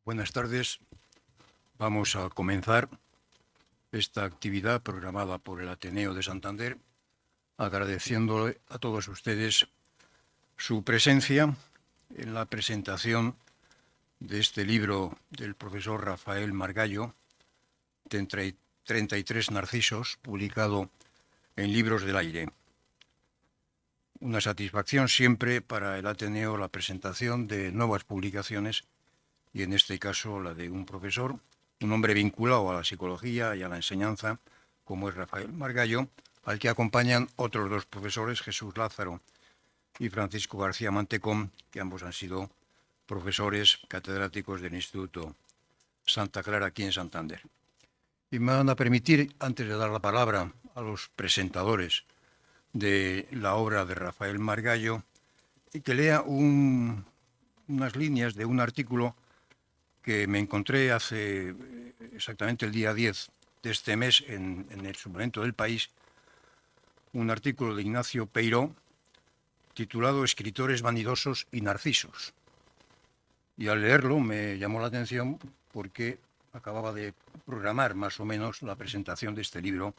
Buenas tardes. Vamos a comenzar esta actividad programada por el Ateneo de Santander, agradeciéndole a todos ustedes su presencia en la presentación de este libro del profesor Rafael Margallo, 33 Narcisos, publicado en Libros del Aire. Una satisfacción siempre para el Ateneo la presentación de nuevas publicaciones y en este caso la de un profesor, un hombre vinculado a la psicología y a la enseñanza, como es Rafael Margallo, al que acompañan otros dos profesores, Jesús Lázaro y Francisco García Mantecón, que ambos han sido profesores catedráticos del Instituto Santa Clara aquí en Santander. Y me van a permitir, antes de dar la palabra a los presentadores de la obra de Rafael Margallo, que lea unas líneas de un artículo que me encontré hace exactamente el día 10 de este mes en el suplemento del País, un artículo de Ignacio Peiró titulado Escritores vanidosos y narcisos. Y al leerlo me llamó la atención porque acababa de programar más o menos la presentación de este libro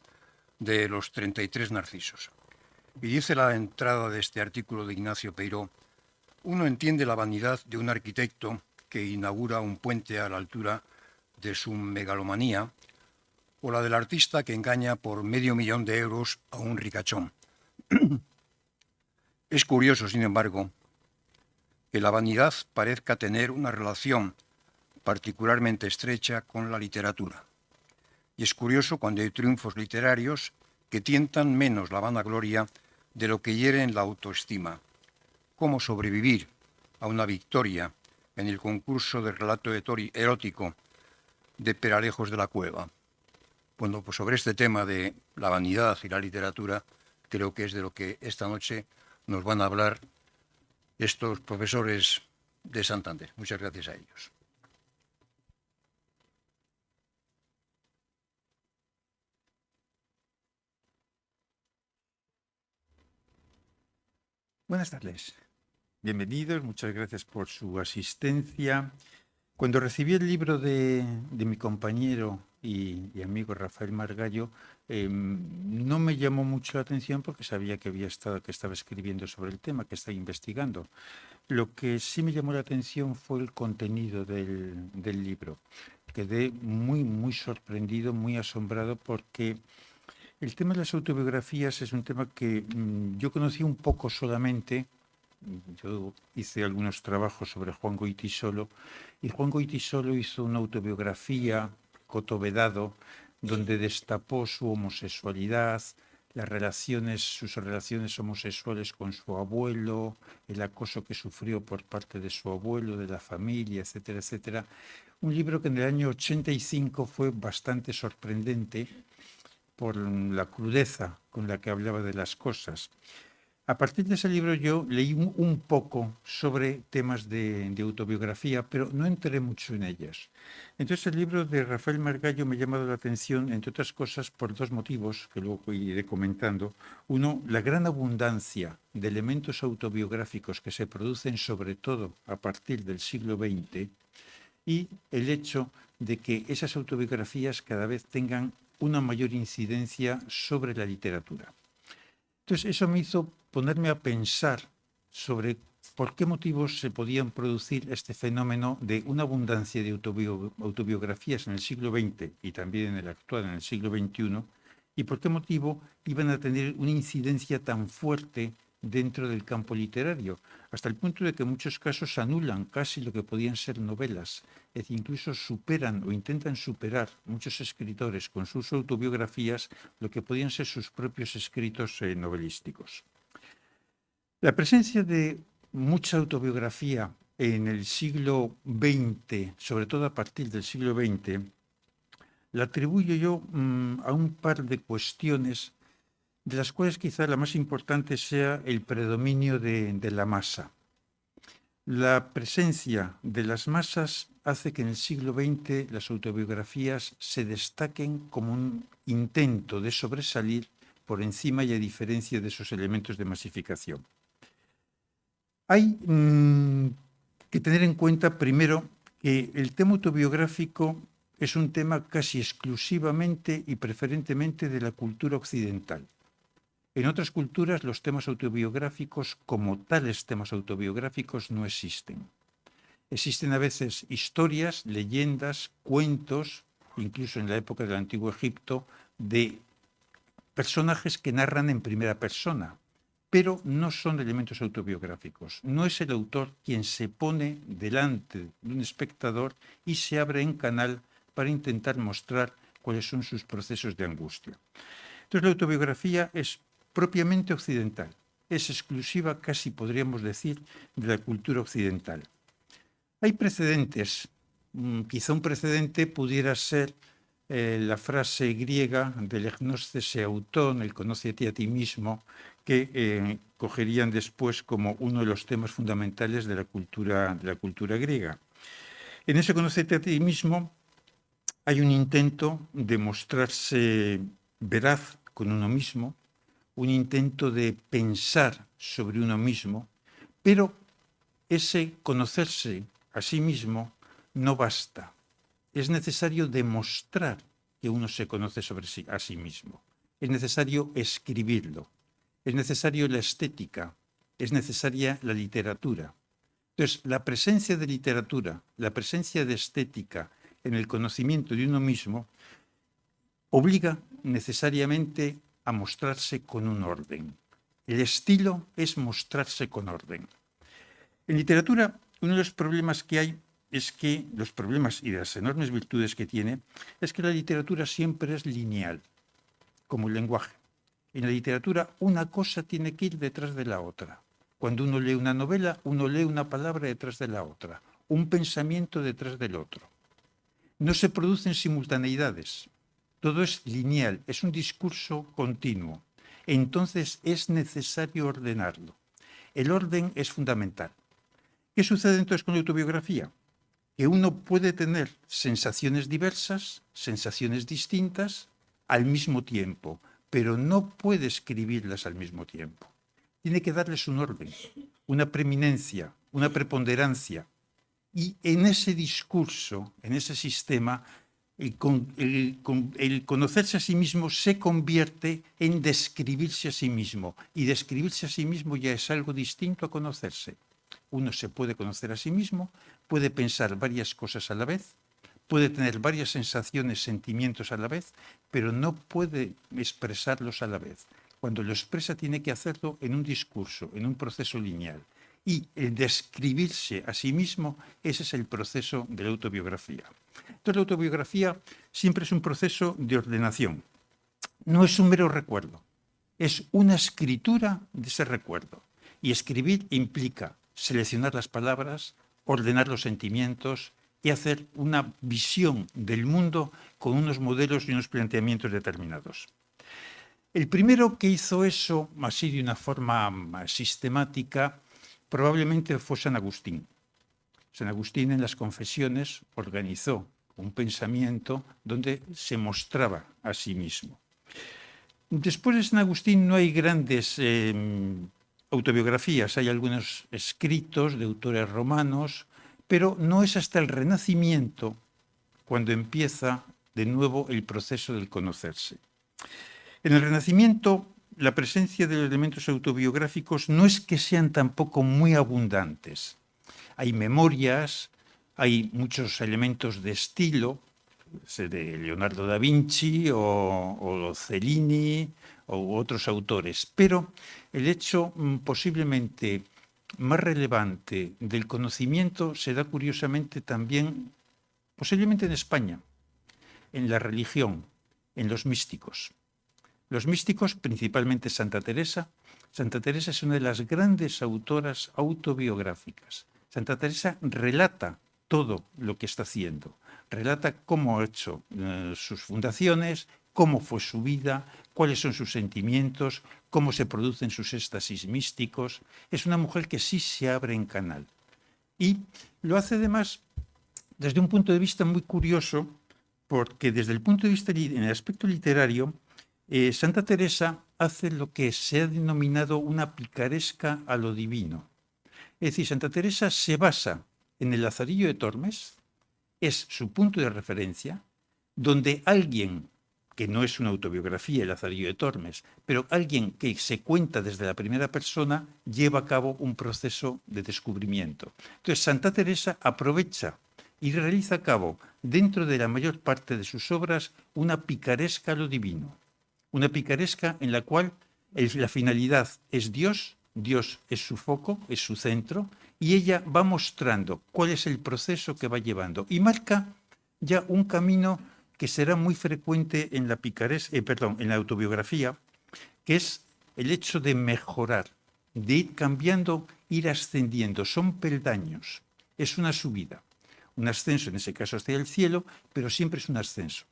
de los 33 narcisos. Y dice la entrada de este artículo de Ignacio Peiró: uno entiende la vanidad de un arquitecto que inaugura un puente a la altura de su megalomanía, o la del artista que engaña por $500,000 a un ricachón. Es curioso, sin embargo, que la vanidad parezca tener una relación particularmente estrecha con la literatura. Y es curioso cuando hay triunfos literarios que tientan menos la vanagloria de lo que hieren la autoestima. ¿Cómo sobrevivir a una victoria en el concurso de relato erótico de Peralejos de la Cueva? Bueno, pues sobre este tema de la vanidad y la literatura, creo que es de lo que esta noche nos van a hablar estos profesores de Santander. Muchas gracias a ellos. Buenas tardes. Bienvenidos, muchas gracias por su asistencia. Cuando recibí el libro de mi compañero y amigo Rafael Margallo, no me llamó mucho la atención porque sabía que estaba escribiendo sobre el tema, que estaba investigando. Lo que sí me llamó la atención fue el contenido del libro. Quedé muy sorprendido, muy asombrado porque el tema de las autobiografías es un tema que yo conocí un poco solamente. Yo hice algunos trabajos sobre Juan Goytisolo y Juan Goytisolo hizo una autobiografía, Coto Vedado, donde destapó su homosexualidad, sus relaciones homosexuales con su abuelo, el acoso que sufrió por parte de su abuelo, de la familia, etcétera, etcétera. Un libro que en el año 85 fue bastante sorprendente por la crudeza con la que hablaba de las cosas. A partir de ese libro yo leí un poco sobre temas de autobiografía, pero no entré mucho en ellas. Entonces el libro de Rafael Margallo me ha llamado la atención, entre otras cosas, por dos motivos que luego iré comentando. Uno, la gran abundancia de elementos autobiográficos que se producen sobre todo a partir del siglo XX y el hecho de que esas autobiografías cada vez tengan una mayor incidencia sobre la literatura. Entonces, eso me hizo ponerme a pensar sobre por qué motivos se podían producir este fenómeno de una abundancia de autobiografías en el siglo XX y también en el actual, en el siglo XXI, y por qué motivo iban a tener una incidencia tan fuerte dentro del campo literario, hasta el punto de que en muchos casos anulan casi lo que podían ser novelas, es decir, incluso superan o intentan superar muchos escritores con sus autobiografías lo que podían ser sus propios escritos novelísticos. La presencia de mucha autobiografía en el siglo XX, sobre todo a partir del siglo XX, la atribuyo yo a un par de cuestiones, de las cuales quizá la más importante sea el predominio de la masa. La presencia de las masas hace que en el siglo XX las autobiografías se destaquen como un intento de sobresalir por encima y a diferencia de esos elementos de masificación. Hay que tener en cuenta primero que el tema autobiográfico es un tema casi exclusivamente y preferentemente de la cultura occidental. En otras culturas los temas autobiográficos, como tales temas autobiográficos, no existen. Existen a veces historias, leyendas, cuentos, incluso en la época del Antiguo Egipto, de personajes que narran en primera persona, pero no son elementos autobiográficos. No es el autor quien se pone delante de un espectador y se abre en canal para intentar mostrar cuáles son sus procesos de angustia. Entonces la autobiografía es propiamente occidental, es exclusiva, casi podríamos decir, de la cultura occidental. Hay precedentes, quizá un precedente pudiera ser la frase griega del egnoscese autón, el conócete a ti mismo, que cogerían después como uno de los temas fundamentales de la cultura griega. En ese conócete a ti mismo hay un intento de mostrarse veraz con uno mismo, un intento de pensar sobre uno mismo, pero ese conocerse a sí mismo no basta. Es necesario demostrar que uno se conoce a sí mismo. Es necesario escribirlo. Es necesario la estética. Es necesaria la literatura. Entonces, la presencia de literatura, la presencia de estética en el conocimiento de uno mismo obliga necesariamente a mostrarse con un orden. El estilo es mostrarse con orden. En literatura, uno de los problemas que hay es que los problemas y las enormes virtudes que tiene es que la literatura siempre es lineal, como el lenguaje. En la literatura una cosa tiene que ir detrás de la otra. Cuando uno lee una novela, uno lee una palabra detrás de la otra, un pensamiento detrás del otro. No se producen simultaneidades. Todo es lineal, es un discurso continuo. Entonces es necesario ordenarlo. El orden es fundamental. ¿Qué sucede entonces con la autobiografía? Que uno puede tener sensaciones diversas, sensaciones distintas al mismo tiempo, pero no puede escribirlas al mismo tiempo. Tiene que darles un orden, una preeminencia, una preponderancia. Y en ese discurso, en ese sistema, el conocerse a sí mismo se convierte en describirse a sí mismo. Y describirse a sí mismo ya es algo distinto a conocerse. Uno se puede conocer a sí mismo, puede pensar varias cosas a la vez, puede tener varias sensaciones, sentimientos a la vez, pero no puede expresarlos a la vez. Cuando lo expresa tiene que hacerlo en un discurso, en un proceso lineal. Y el describirse a sí mismo, ese es el proceso de la autobiografía. Entonces la autobiografía siempre es un proceso de ordenación. No es un mero recuerdo, es una escritura de ese recuerdo. Y escribir implica seleccionar las palabras, ordenar los sentimientos y hacer una visión del mundo con unos modelos y unos planteamientos determinados. El primero que hizo eso, así de una forma sistemática, probablemente fue San Agustín. San Agustín en las Confesiones organizó un pensamiento donde se mostraba a sí mismo. Después de San Agustín no hay grandes autobiografías, hay algunos escritos de autores romanos, pero no es hasta el Renacimiento cuando empieza de nuevo el proceso del conocerse. En el Renacimiento, la presencia de los elementos autobiográficos no es que sean tampoco muy abundantes. Hay memorias, hay muchos elementos de estilo, de Leonardo da Vinci o Cellini u otros autores, pero el hecho posiblemente más relevante del conocimiento se da curiosamente también, posiblemente en España, en la religión, en los místicos. Los místicos, principalmente Santa Teresa. Santa Teresa es una de las grandes autoras autobiográficas. Santa Teresa relata todo lo que está haciendo. Relata cómo ha hecho sus fundaciones, cómo fue su vida, cuáles son sus sentimientos, cómo se producen sus éxtasis místicos. Es una mujer que sí se abre en canal. Y lo hace además desde un punto de vista muy curioso, porque desde el punto de vista, en el aspecto literario, Santa Teresa hace lo que se ha denominado una picaresca a lo divino. Es decir, Santa Teresa se basa en el Lazarillo de Tormes, es su punto de referencia, donde alguien, que no es una autobiografía, el Lazarillo de Tormes, pero alguien que se cuenta desde la primera persona, lleva a cabo un proceso de descubrimiento. Entonces, Santa Teresa aprovecha y realiza a cabo, dentro de la mayor parte de sus obras, una picaresca a lo divino. Una picaresca en la cual la finalidad es Dios, Dios es su foco, es su centro, y ella va mostrando cuál es el proceso que va llevando y marca ya un camino que será muy frecuente en la en la autobiografía, que es el hecho de mejorar, de ir cambiando, ir ascendiendo. Son peldaños, es una subida, un ascenso en ese caso hacia el cielo, pero siempre es un ascenso.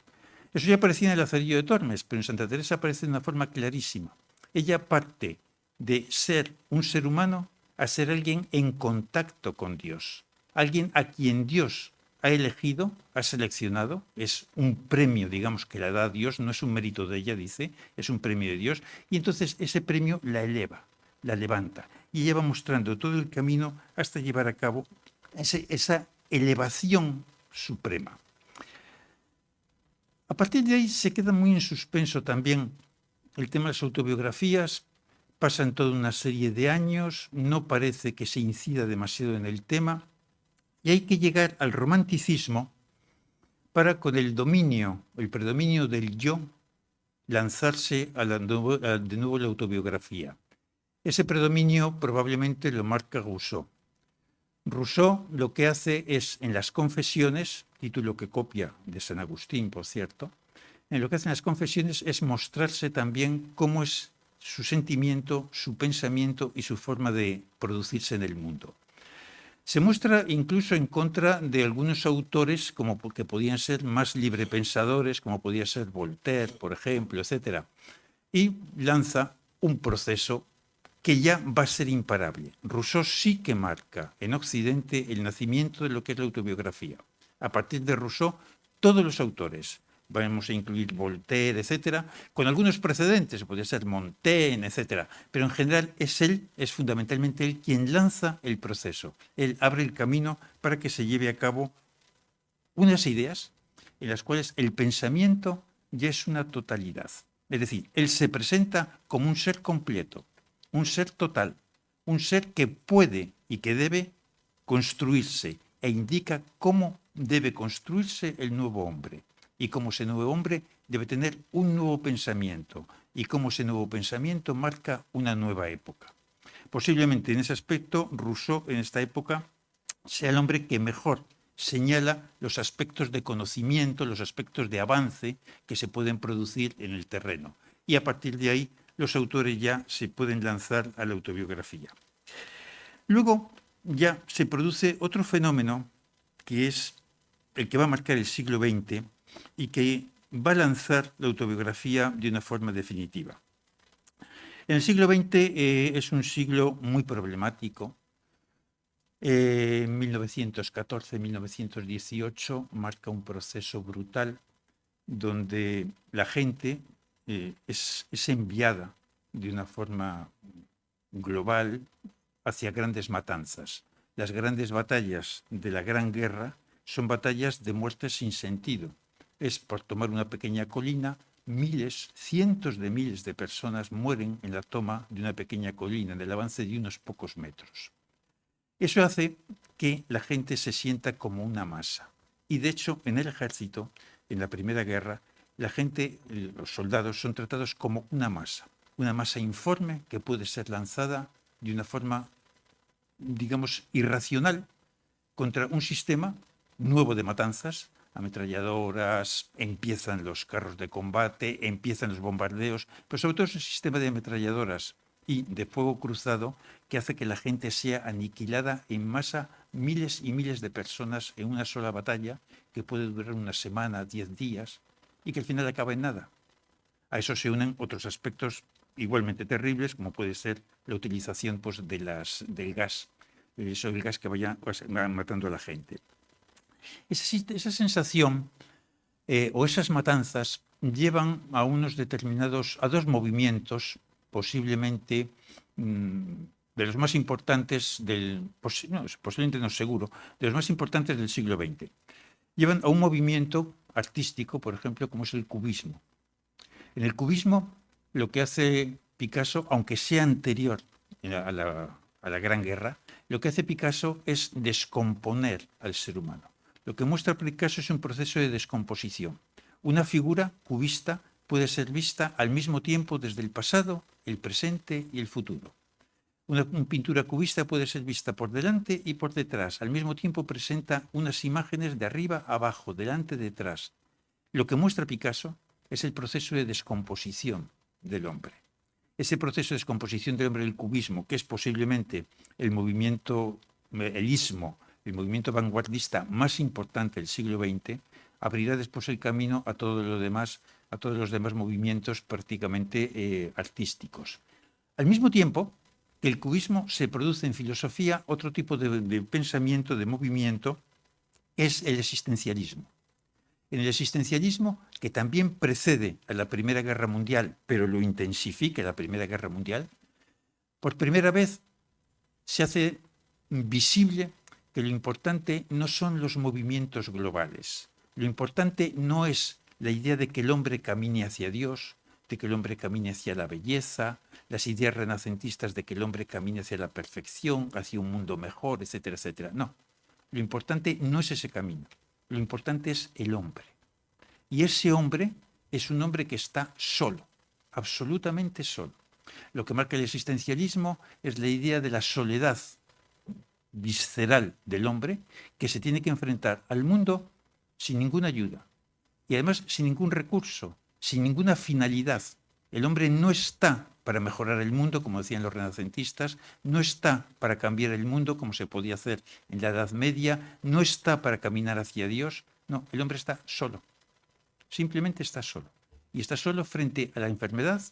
Eso ya aparecía en el Lazarillo de Tormes, pero en Santa Teresa aparece de una forma clarísima. Ella parte de ser un ser humano a ser alguien en contacto con Dios, alguien a quien Dios ha elegido, ha seleccionado, es un premio, digamos, que la da Dios, no es un mérito de ella, dice, es un premio de Dios, y entonces ese premio la eleva, la levanta, y ella va mostrando todo el camino hasta llevar a cabo esa elevación suprema. A partir de ahí se queda muy en suspenso también el tema de las autobiografías, pasan toda una serie de años, no parece que se incida demasiado en el tema, y hay que llegar al romanticismo para, con el predominio del yo, lanzarse de nuevo la autobiografía. Ese predominio probablemente lo marca Rousseau. Rousseau lo que hace es, en las Confesiones, título que copia de San Agustín, por cierto, en lo que hace en las Confesiones es mostrarse también cómo es su sentimiento, su pensamiento y su forma de producirse en el mundo. Se muestra incluso en contra de algunos autores como que podían ser más librepensadores, como podía ser Voltaire, por ejemplo, etc. Y lanza un proceso que ya va a ser imparable. Rousseau sí que marca en Occidente el nacimiento de lo que es la autobiografía. A partir de Rousseau, todos los autores, vamos a incluir Voltaire, etcétera, con algunos precedentes, podría ser Montaigne, etcétera, pero en general es él, es fundamentalmente él quien lanza el proceso. Él abre el camino para que se lleve a cabo unas ideas en las cuales el pensamiento ya es una totalidad. Es decir, él se presenta como un ser completo, un ser total, un ser que puede y que debe construirse e indica cómo debe construirse el nuevo hombre y cómo ese nuevo hombre debe tener un nuevo pensamiento y cómo ese nuevo pensamiento marca una nueva época. Posiblemente en ese aspecto Rousseau en esta época sea el hombre que mejor señala los aspectos de conocimiento, los aspectos de avance que se pueden producir en el terreno. Y a partir de ahí los autores ya se pueden lanzar a la autobiografía. Luego ya se produce otro fenómeno que es el que va a marcar el siglo XX y que va a lanzar la autobiografía de una forma definitiva. En el siglo XX es un siglo muy problemático. 1914-1918 marca un proceso brutal donde la gente es enviada de una forma global hacia grandes matanzas. Las grandes batallas de la Gran Guerra son batallas de muerte sin sentido. Es por tomar una pequeña colina, miles, cientos de miles de personas mueren en la toma de una pequeña colina, en el avance de unos pocos metros. Eso hace que la gente se sienta como una masa. Y de hecho, en el ejército, en la Primera Guerra, la gente, los soldados, son tratados como una masa informe que puede ser lanzada de una forma, digamos, irracional contra un sistema nuevo de matanzas, ametralladoras, empiezan los carros de combate, empiezan los bombardeos, pero sobre todo es un sistema de ametralladoras y de fuego cruzado que hace que la gente sea aniquilada en masa, miles y miles de personas en una sola batalla que puede durar una semana, 10 días y que al final acaba en nada. A eso se unen otros aspectos igualmente terribles, como puede ser la utilización pues, del gas, el gas que vaya matando a la gente. Esa sensación o esas matanzas llevan a a dos movimientos posiblemente de los más importantes posiblemente no seguro, de los más importantes del siglo XX. llevan a un movimiento artístico, por ejemplo, como es el cubismo. En el cubismo, lo que hace Picasso, aunque sea anterior a la Gran Guerra, lo que hace Picasso es descomponer al ser humano. Lo que muestra Picasso es un proceso de descomposición. Una figura cubista puede ser vista al mismo tiempo desde el pasado, el presente y el futuro. Una pintura cubista puede ser vista por delante y por detrás. Al mismo tiempo presenta unas imágenes de arriba a abajo, delante, detrás. Lo que muestra Picasso es el proceso de descomposición del hombre. Ese proceso de descomposición del hombre del cubismo, que es posiblemente el movimiento, el istmo, el movimiento vanguardista más importante del siglo XX, abrirá después el camino a todos los demás movimientos prácticamente artísticos. Al mismo tiempo que el cubismo se produce en filosofía, otro tipo de pensamiento, de movimiento, es el existencialismo. En el existencialismo, que también precede a la Primera Guerra Mundial, pero lo intensifica la Primera Guerra Mundial, por primera vez se hace visible que lo importante no son los movimientos globales. Lo importante no es la idea de que el hombre camine hacia Dios, de que el hombre camine hacia la belleza, las ideas renacentistas de que el hombre camine hacia la perfección, hacia un mundo mejor, etcétera, etcétera. No, lo importante no es ese camino. Lo importante es el hombre. Y ese hombre es un hombre que está solo, absolutamente solo. Lo que marca el existencialismo es la idea de la soledad visceral del hombre que se tiene que enfrentar al mundo sin ninguna ayuda y además sin ningún recurso, sin ninguna finalidad. El hombre no está para mejorar el mundo, como decían los renacentistas, no está para cambiar el mundo, como se podía hacer en la Edad Media, no está para caminar hacia Dios. No, el hombre está solo, simplemente está solo. Y está solo frente a la enfermedad,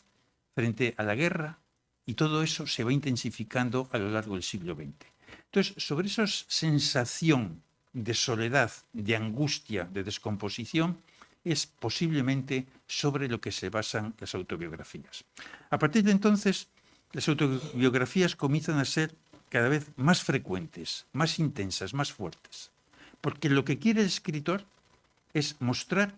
frente a la guerra, y todo eso se va intensificando a lo largo del siglo XX. Entonces, sobre esa sensación de soledad, de angustia, de descomposición, es posiblemente sobre lo que se basan las autobiografías. A partir de entonces, las autobiografías comienzan a ser cada vez más frecuentes, más intensas, más fuertes, porque lo que quiere el escritor es mostrar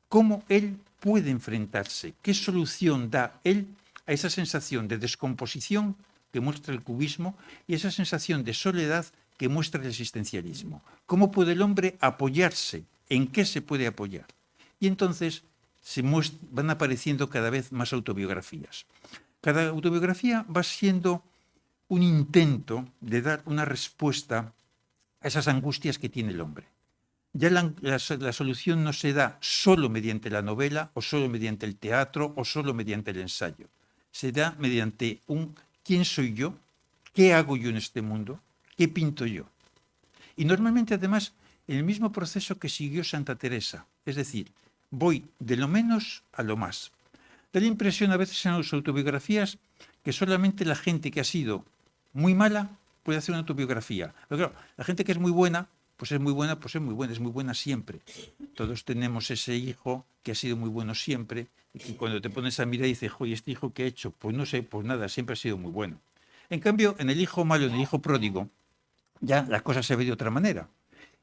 cómo él puede enfrentarse, qué solución da él a esa sensación de descomposición que muestra el cubismo y esa sensación de soledad que muestra el existencialismo. ¿Cómo puede el hombre apoyarse? ¿En qué se puede apoyar? Y entonces van apareciendo cada vez más autobiografías. Cada autobiografía va siendo un intento de dar una respuesta a esas angustias que tiene el hombre. Ya la solución no se da solo mediante la novela, o solo mediante el teatro, o solo mediante el ensayo. Se da mediante un ¿quién soy yo? ¿Qué hago yo en este mundo? ¿Qué pinto yo? Y normalmente, además, en el mismo proceso que siguió Santa Teresa. Es decir, voy de lo menos a lo más. Da la impresión a veces en las autobiografías que solamente la gente que ha sido muy mala puede hacer una autobiografía. Pero claro, la gente que es muy buena, pues es muy buena, pues es muy buena siempre. Todos tenemos ese hijo que ha sido muy bueno siempre, y que cuando te pones a mirar y dices, oye, ¿este hijo qué ha hecho? Pues no sé, pues nada, siempre ha sido muy bueno. En cambio, en el hijo malo, en el hijo pródigo, ya la cosa se ve de otra manera.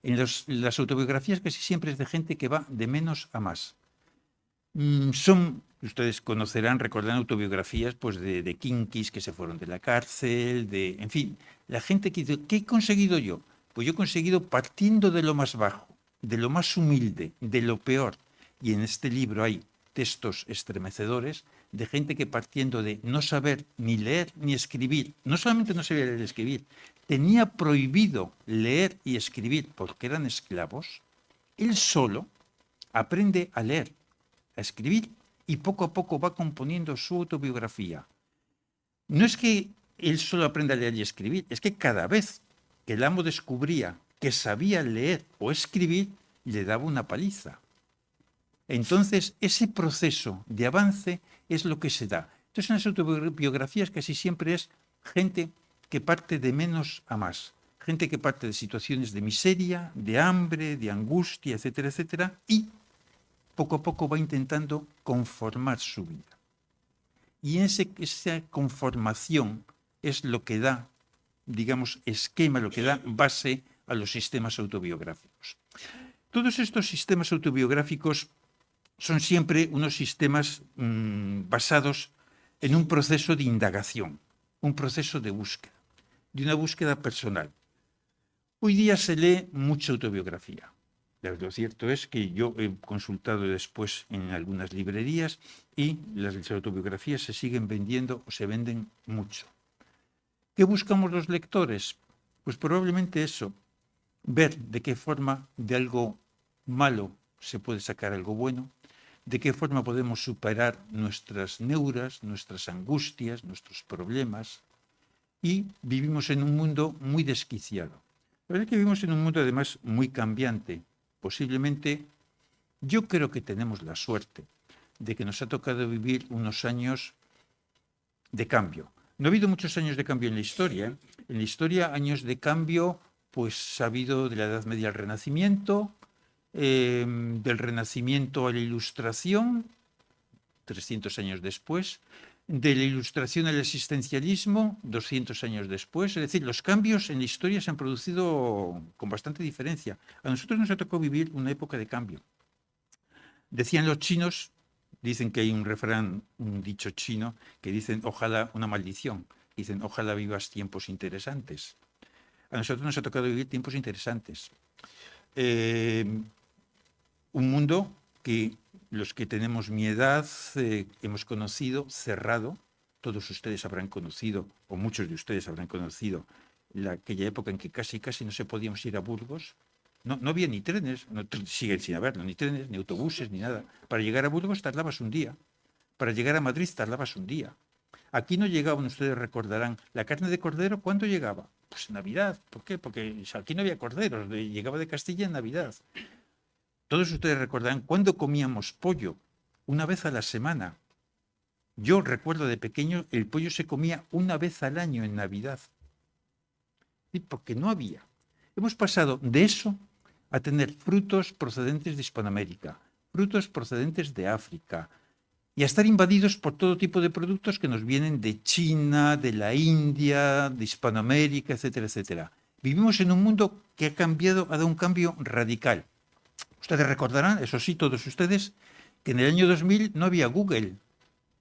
En las autobiografías casi siempre es de gente que va de menos a más. Ustedes conocerán, recordarán autobiografías pues de kinkis que se fueron de la cárcel, en fin, la gente que dice, ¿qué he conseguido yo? Pues yo he conseguido partiendo de lo más bajo, de lo más humilde, de lo peor. Y en este libro hay textos estremecedores de gente que partiendo de no saber ni leer ni escribir, no solamente no sabía leer y escribir, tenía prohibido leer y escribir porque eran esclavos, él solo aprende a leer, a escribir y poco a poco va componiendo su autobiografía. No es que él solo aprenda a leer y escribir, es que cada vez que el amo descubría que sabía leer o escribir, le daba una paliza. Entonces, ese proceso de avance es lo que se da. Entonces, en las autobiografías casi siempre es gente que parte de menos a más, gente que parte de situaciones de miseria, de hambre, de angustia, etcétera, etcétera, y poco a poco va intentando conformar su vida. Y esa conformación es lo que da, digamos, esquema, lo que da base a los sistemas autobiográficos. Todos estos sistemas autobiográficos son siempre unos sistemas basados en un proceso de indagación, un proceso de búsqueda, de una búsqueda personal. Hoy día se lee mucha autobiografía. Lo cierto es que yo he consultado después en algunas librerías y las autobiografías se siguen vendiendo o se venden mucho. ¿Qué buscamos los lectores? Pues probablemente eso, ver de qué forma de algo malo se puede sacar algo bueno, de qué forma podemos superar nuestras neuras, nuestras angustias, nuestros problemas. Y vivimos en un mundo muy desquiciado. La verdad es que vivimos en un mundo además muy cambiante. Posiblemente, yo creo que tenemos la suerte de que nos ha tocado vivir unos años de cambio. No ha habido muchos años de cambio en la historia, ¿eh? En la historia, años de cambio, pues ha habido de la Edad Media al Renacimiento, del Renacimiento a la Ilustración, 300 años después, de la Ilustración al existencialismo, 200 años después. Es decir, los cambios en la historia se han producido con bastante diferencia. A nosotros nos ha tocado vivir una época de cambio. Decían los chinos, dicen que hay un refrán, un dicho chino, que dicen, ojalá, una maldición, dicen, ojalá vivas tiempos interesantes. A nosotros nos ha tocado vivir tiempos interesantes. Un mundo que los que tenemos mi edad hemos conocido cerrado. Todos ustedes habrán conocido, o muchos de ustedes habrán conocido, aquella época en que casi no se podíamos ir a Burgos. No había ni trenes, siguen sin haberlo, ni trenes, ni autobuses, ni nada. Para llegar a Burgos tardabas un día. Para llegar a Madrid tardabas un día. Aquí no llegaban, ustedes recordarán, la carne de cordero, ¿cuándo llegaba? Pues en Navidad. ¿Por qué? Porque aquí no había corderos, llegaba de Castilla en Navidad. Todos ustedes recordarán cuándo comíamos pollo, una vez a la semana. Yo recuerdo de pequeño, el pollo se comía una vez al año en Navidad. Y porque no había. Hemos pasado de eso a tener frutos procedentes de Hispanoamérica, frutos procedentes de África, y a estar invadidos por todo tipo de productos que nos vienen de China, de la India, de Hispanoamérica, etcétera, etcétera. Vivimos en un mundo que ha dado un cambio radical. Ustedes recordarán, eso sí, todos ustedes, que en el año 2000 no había Google.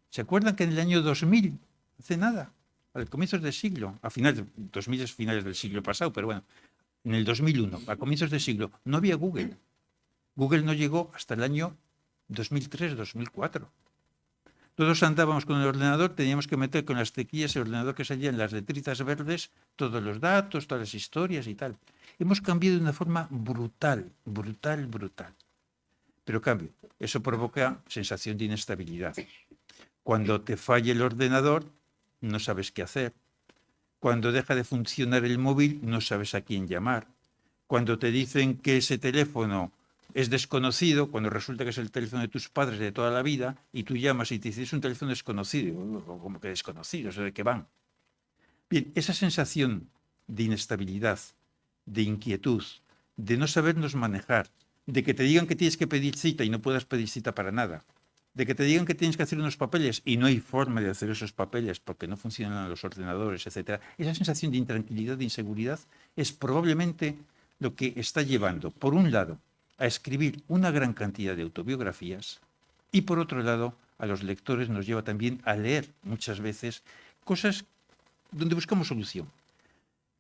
¿Se acuerdan que en el año 2000, hace nada, a comienzos del siglo, a finales, 2000 es finales del siglo pasado, pero bueno, en el 2001, a comienzos del siglo, no había Google. Google no llegó hasta el año 2003, 2004. Todos andábamos con el ordenador, teníamos que meter con las teclillas el ordenador que salía en las letritas verdes, todos los datos, todas las historias y tal. Hemos cambiado de una forma brutal. Pero cambio, eso provoca sensación de inestabilidad. Cuando te falla el ordenador, no sabes qué hacer. Cuando deja de funcionar el móvil, no sabes a quién llamar. Cuando te dicen que ese teléfono es desconocido, cuando resulta que es el teléfono de tus padres de toda la vida, y tú llamas y te dices, es un teléfono desconocido, o como que desconocido, ¿eso de qué van? Bien, esa sensación de inestabilidad, de inquietud, de no sabernos manejar, de que te digan que tienes que pedir cita y no puedas pedir cita para nada, de que te digan que tienes que hacer unos papeles y no hay forma de hacer esos papeles porque no funcionan los ordenadores, etc. Esa sensación de intranquilidad, de inseguridad, es probablemente lo que está llevando, por un lado, a escribir una gran cantidad de autobiografías y, por otro lado, a los lectores nos lleva también a leer muchas veces cosas donde buscamos solución.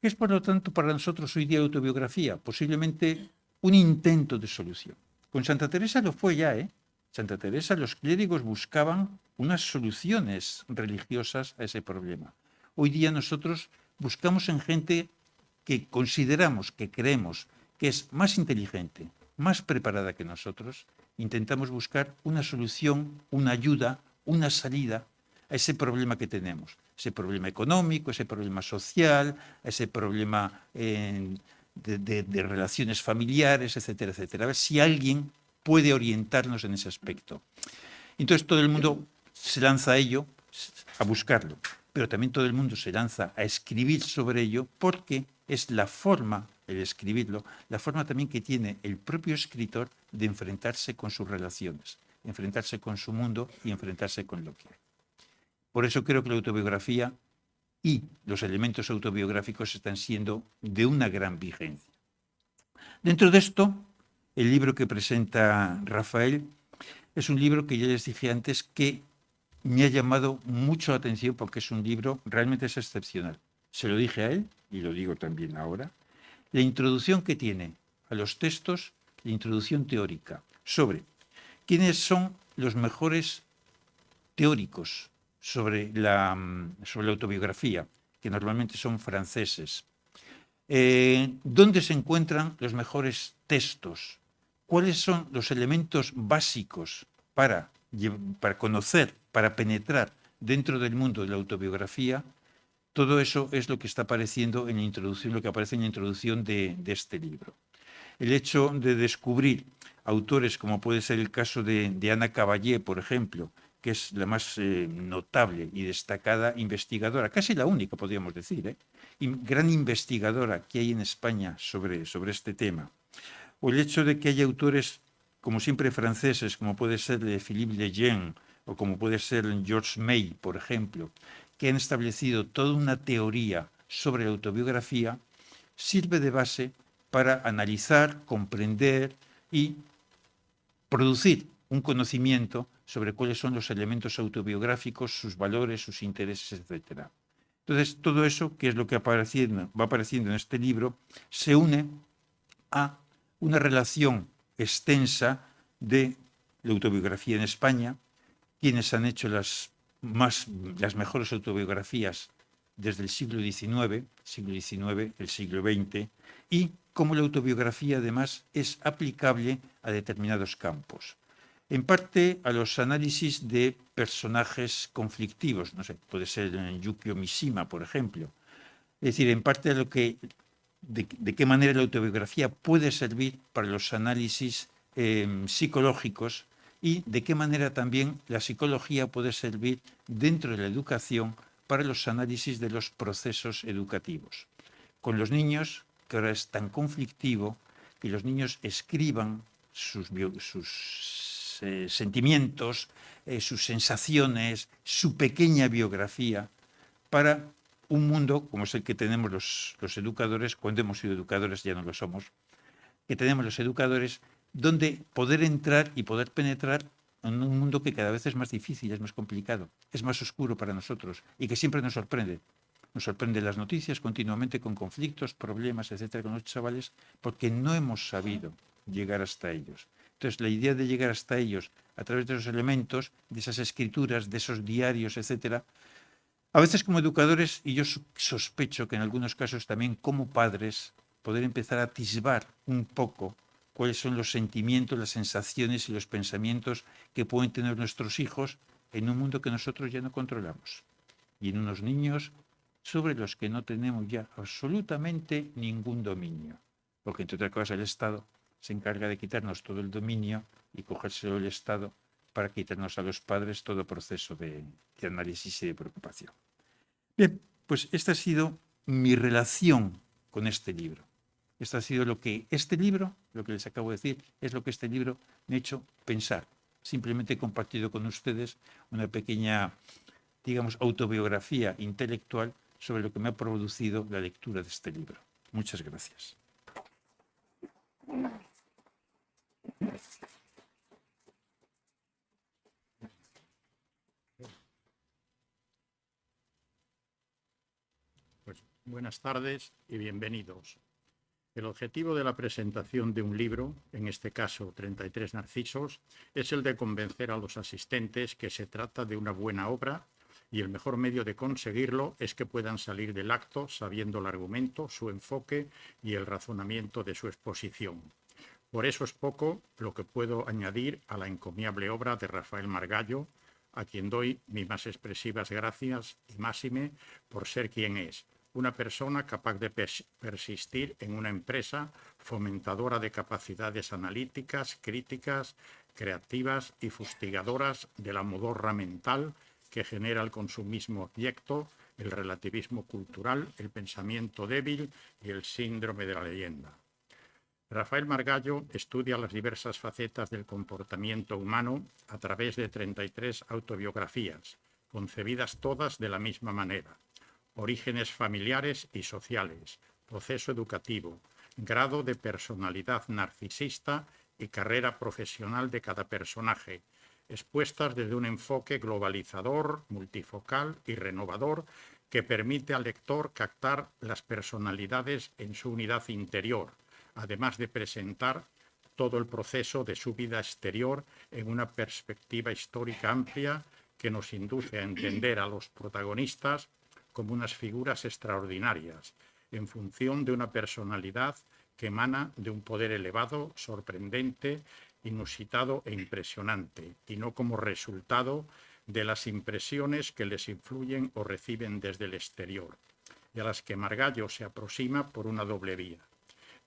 ¿Qué es, por lo tanto, para nosotros hoy día autobiografía? Posiblemente un intento de solución. Con Santa Teresa lo fue ya, ¿eh? Santa Teresa, los clérigos buscaban unas soluciones religiosas a ese problema. Hoy día nosotros buscamos en gente que consideramos, que creemos que es más inteligente, más preparada que nosotros, intentamos buscar una solución, una ayuda, una salida a ese problema que tenemos. Ese problema económico, ese problema social, ese problema de relaciones familiares, etcétera, etcétera. A ver si alguien puede orientarnos en ese aspecto. Entonces todo el mundo se lanza a ello, a buscarlo, pero también todo el mundo se lanza a escribir sobre ello porque es la forma, el escribirlo, la forma también que tiene el propio escritor de enfrentarse con sus relaciones, enfrentarse con su mundo y enfrentarse con lo que hay. Por eso creo que la autobiografía y los elementos autobiográficos están siendo de una gran vigencia. Dentro de esto, el libro que presenta Rafael es un libro que ya les dije antes que me ha llamado mucho la atención porque es un libro realmente es excepcional. Se lo dije a él y lo digo también ahora. La introducción que tiene a los textos, la introducción teórica sobre quiénes son los mejores teóricos sobre la autobiografía, que normalmente son franceses. ¿Dónde se encuentran los mejores textos? ¿Cuáles son los elementos básicos para conocer, para penetrar dentro del mundo de la autobiografía? Todo eso es lo que está apareciendo en la introducción, lo que aparece en la introducción de este libro. El hecho de descubrir autores como puede ser el caso de Ana Caballé, por ejemplo, que es la más notable y destacada investigadora, casi la única, podríamos decir, gran investigadora que hay en España sobre este tema. O el hecho de que haya autores, como siempre franceses, como puede ser Philippe Lejeune o como puede ser George May, por ejemplo, que han establecido toda una teoría sobre la autobiografía, sirve de base para analizar, comprender y producir un conocimiento sobre cuáles son los elementos autobiográficos, sus valores, sus intereses, etc. Entonces, todo eso, que es lo que va apareciendo en este libro, se une a una relación extensa de la autobiografía en España, quienes han hecho las mejores autobiografías desde el siglo XIX, el siglo XX, y cómo la autobiografía además es aplicable a determinados campos. En parte a los análisis de personajes conflictivos, no sé, puede ser Yukio Mishima, por ejemplo. Es decir, en parte a lo que de qué manera la autobiografía puede servir para los análisis psicológicos y de qué manera también la psicología puede servir dentro de la educación para los análisis de los procesos educativos. Con los niños, que ahora es tan conflictivo, que los niños escriban sus sentimientos, sus sensaciones, su pequeña biografía, para un mundo como es el que tenemos los educadores, cuando hemos sido educadores ya no lo somos, que tenemos los educadores, donde poder entrar y poder penetrar en un mundo que cada vez es más difícil, es más complicado, es más oscuro para nosotros y que siempre nos sorprende. Nos sorprenden las noticias continuamente con conflictos, problemas, etcétera, con los chavales, porque no hemos sabido llegar hasta ellos. Entonces, la idea de llegar hasta ellos a través de esos elementos, de esas escrituras, de esos diarios, etcétera, a veces como educadores, y yo sospecho que en algunos casos también como padres, poder empezar a atisbar un poco cuáles son los sentimientos, las sensaciones y los pensamientos que pueden tener nuestros hijos en un mundo que nosotros ya no controlamos. Y en unos niños sobre los que no tenemos ya absolutamente ningún dominio. Porque, entre otras cosas, el Estado se encarga de quitarnos todo el dominio y cogérselo el Estado para quitarnos a los padres todo proceso de análisis y de preocupación. Bien, pues esta ha sido mi relación con este libro. Esto ha sido lo que este libro, lo que les acabo de decir, es lo que este libro me ha hecho pensar. Simplemente he compartido con ustedes una pequeña, digamos, autobiografía intelectual sobre lo que me ha producido la lectura de este libro. Muchas gracias. Pues, buenas tardes y bienvenidos. El objetivo de la presentación de un libro, en este caso 33 Narcisos, es el de convencer a los asistentes que se trata de una buena obra y el mejor medio de conseguirlo es que puedan salir del acto sabiendo el argumento, su enfoque y el razonamiento de su exposición. Por eso es poco lo que puedo añadir a la encomiable obra de Rafael Margallo, a quien doy mis más expresivas gracias y máxime por ser quien es, una persona capaz de persistir en una empresa fomentadora de capacidades analíticas, críticas, creativas y fustigadoras de la modorra mental que genera el consumismo abyecto, el relativismo cultural, el pensamiento débil y el síndrome de la leyenda. Rafael Margallo estudia las diversas facetas del comportamiento humano a través de 33 autobiografías, concebidas todas de la misma manera. Orígenes familiares y sociales, proceso educativo, grado de personalidad narcisista y carrera profesional de cada personaje, expuestas desde un enfoque globalizador, multifocal y renovador que permite al lector captar las personalidades en su unidad interior, además de presentar todo el proceso de su vida exterior en una perspectiva histórica amplia que nos induce a entender a los protagonistas como unas figuras extraordinarias, en función de una personalidad que emana de un poder elevado, sorprendente, inusitado e impresionante, y no como resultado de las impresiones que les influyen o reciben desde el exterior, y a las que Margallo se aproxima por una doble vía.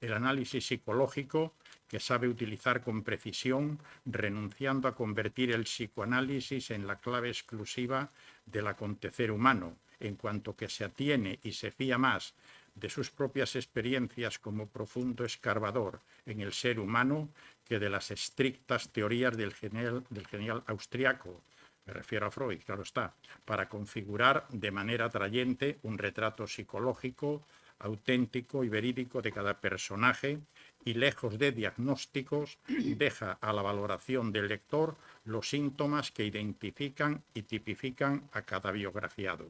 El análisis psicológico, que sabe utilizar con precisión, renunciando a convertir el psicoanálisis en la clave exclusiva del acontecer humano, en cuanto que se atiene y se fía más de sus propias experiencias como profundo escarbador en el ser humano que de las estrictas teorías del genial austriaco, me refiero a Freud, claro está, para configurar de manera atrayente un retrato psicológico, auténtico y verídico de cada personaje, y lejos de diagnósticos, deja a la valoración del lector los síntomas que identifican y tipifican a cada biografiado.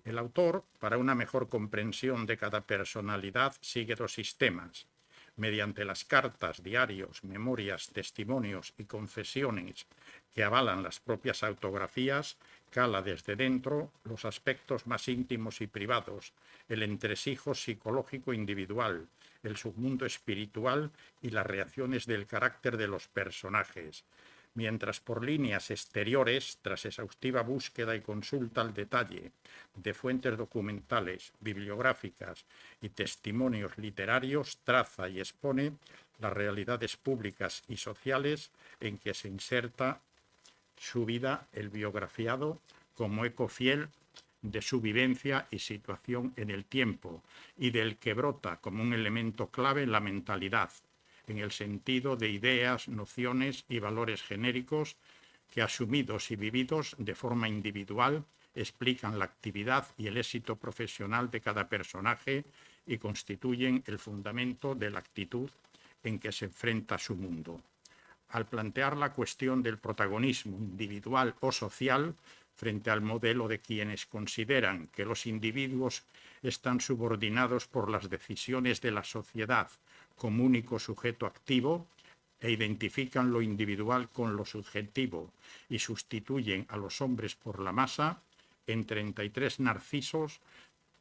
El autor, para una mejor comprensión de cada personalidad, sigue dos sistemas. Mediante las cartas, diarios, memorias, testimonios y confesiones que avalan las propias autografías, cala desde dentro los aspectos más íntimos y privados, el entresijo psicológico individual, el submundo espiritual y las reacciones del carácter de los personajes, mientras por líneas exteriores, tras exhaustiva búsqueda y consulta al detalle de fuentes documentales, bibliográficas y testimonios literarios, traza y expone las realidades públicas y sociales en que se inserta su vida, el biografiado, como eco fiel de su vivencia y situación en el tiempo, y del que brota como un elemento clave la mentalidad, en el sentido de ideas, nociones y valores genéricos que, asumidos y vividos de forma individual, explican la actividad y el éxito profesional de cada personaje y constituyen el fundamento de la actitud en que se enfrenta a su mundo. Al plantear la cuestión del protagonismo individual o social frente al modelo de quienes consideran que los individuos están subordinados por las decisiones de la sociedad como único sujeto activo e identifican lo individual con lo subjetivo y sustituyen a los hombres por la masa, en 33 Narcisos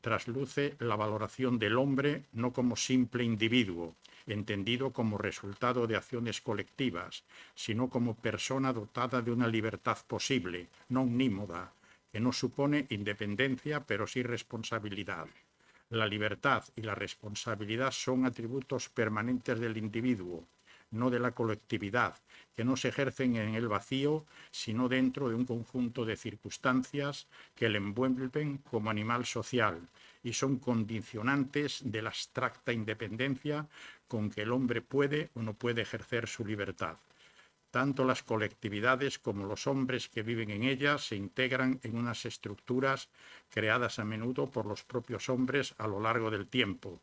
trasluce la valoración del hombre no como simple individuo, entendido como resultado de acciones colectivas, sino como persona dotada de una libertad posible, no omnímoda, que no supone independencia, pero sí responsabilidad. La libertad y la responsabilidad son atributos permanentes del individuo, no de la colectividad, que no se ejercen en el vacío, sino dentro de un conjunto de circunstancias que le envuelven como animal social y son condicionantes de la abstracta independencia con que el hombre puede o no puede ejercer su libertad. Tanto las colectividades como los hombres que viven en ellas se integran en unas estructuras creadas a menudo por los propios hombres a lo largo del tiempo,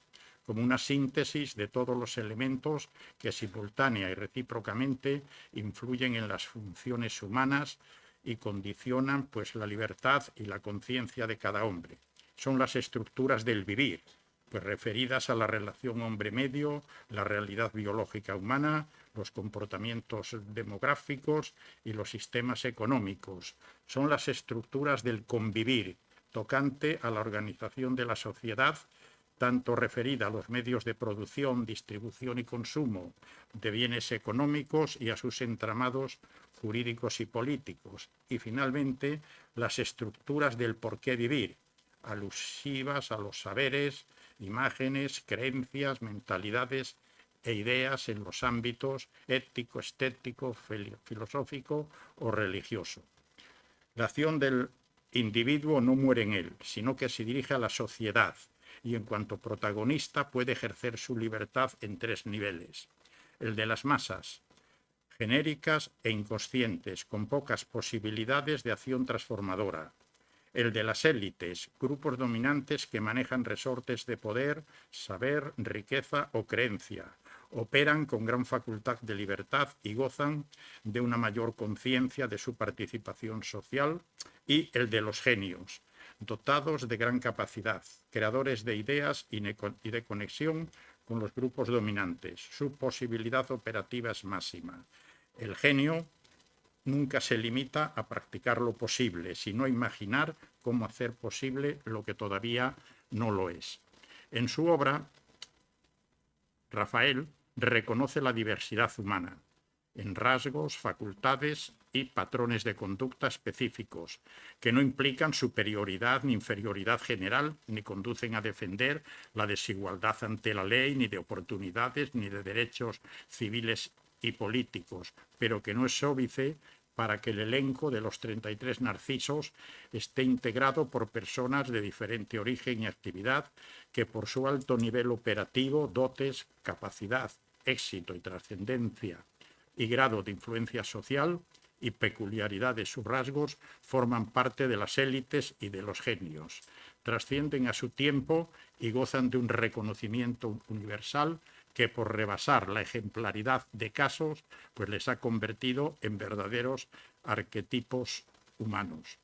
como una síntesis de todos los elementos que simultánea y recíprocamente influyen en las funciones humanas y condicionan pues la libertad y la conciencia de cada hombre. Son las estructuras del vivir, pues referidas a la relación hombre-medio, la realidad biológica humana, los comportamientos demográficos y los sistemas económicos. Son las estructuras del convivir, tocante a la organización de la sociedad, tanto referida a los medios de producción, distribución y consumo de bienes económicos y a sus entramados jurídicos y políticos. Y finalmente, las estructuras del por qué vivir, alusivas a los saberes, imágenes, creencias, mentalidades e ideas en los ámbitos ético, estético, filosófico o religioso. La acción del individuo no muere en él, sino que se dirige a la sociedad y en cuanto protagonista puede ejercer su libertad en tres niveles. El de las masas, genéricas e inconscientes, con pocas posibilidades de acción transformadora. el de las élites, grupos dominantes que manejan resortes de poder, saber, riqueza o creencia. Operan con gran facultad de libertad y gozan de una mayor conciencia de su participación social, y el de los genios, dotados de gran capacidad, creadores de ideas y de conexión con los grupos dominantes. Su posibilidad operativa es máxima. El genio nunca se limita a practicar lo posible, sino a imaginar cómo hacer posible lo que todavía no lo es. En su obra, Rafael reconoce la diversidad humana en rasgos, facultades y patrones de conducta específicos, que no implican superioridad ni inferioridad general, ni conducen a defender la desigualdad ante la ley, ni de oportunidades, ni de derechos civiles y políticos, pero que no es óbice para que el elenco de los 33 narcisos esté integrado por personas de diferente origen y actividad que, por su alto nivel operativo, dotes, capacidad, éxito y trascendencia y grado de influencia social y peculiaridad de sus rasgos, forman parte de las élites y de los genios. Trascienden a su tiempo y gozan de un reconocimiento universal que, por rebasar la ejemplaridad de casos, pues les ha convertido en verdaderos arquetipos humanos.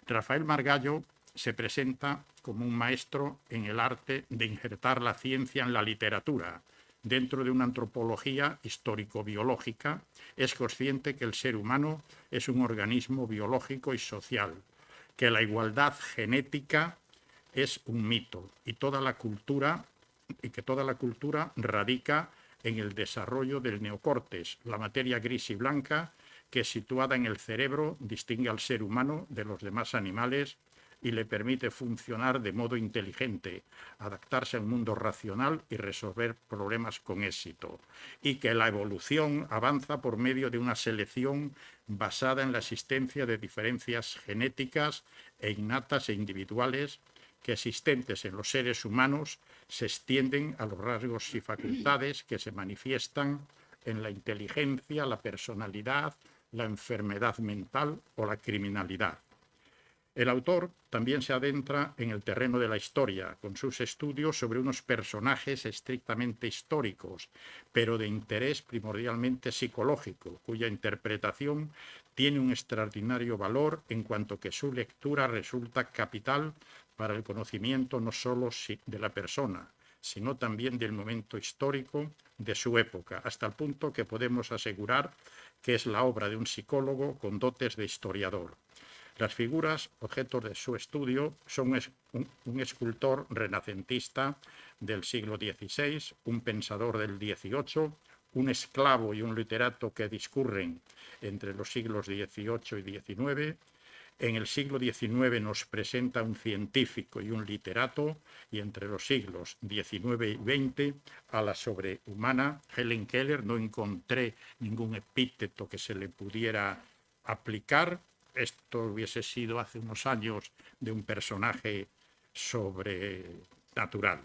Rafael Margallo se presenta como un maestro en el arte de injertar la ciencia en la literatura. Dentro de una antropología histórico-biológica, es consciente que el ser humano es un organismo biológico y social, que la igualdad genética es un mito y que toda la cultura radica en el desarrollo del neocórtex, la materia gris y blanca que, situada en el cerebro, distingue al ser humano de los demás animales y le permite funcionar de modo inteligente, adaptarse al mundo racional y resolver problemas con éxito, y que la evolución avanza por medio de una selección basada en la existencia de diferencias genéticas e innatas e individuales que, existentes en los seres humanos, se extienden a los rasgos y facultades que se manifiestan en la inteligencia, la personalidad, la enfermedad mental o la criminalidad. El autor también se adentra en el terreno de la historia, con sus estudios sobre unos personajes estrictamente históricos, pero de interés primordialmente psicológico, cuya interpretación tiene un extraordinario valor en cuanto que su lectura resulta capital para el conocimiento no solo de la persona, sino también del momento histórico de su época, hasta el punto que podemos asegurar que es la obra de un psicólogo con dotes de historiador. Las figuras, objeto de su estudio, son un escultor renacentista del siglo XVI, un pensador del XVIII, un esclavo y un literato que discurren entre los siglos XVIII y XIX. En el siglo XIX nos presenta un científico y un literato, y entre los siglos XIX y XX a la sobrehumana Helen Keller. No encontré ningún epíteto que se le pudiera aplicar. Esto hubiese sido hace unos años de un personaje sobrenatural.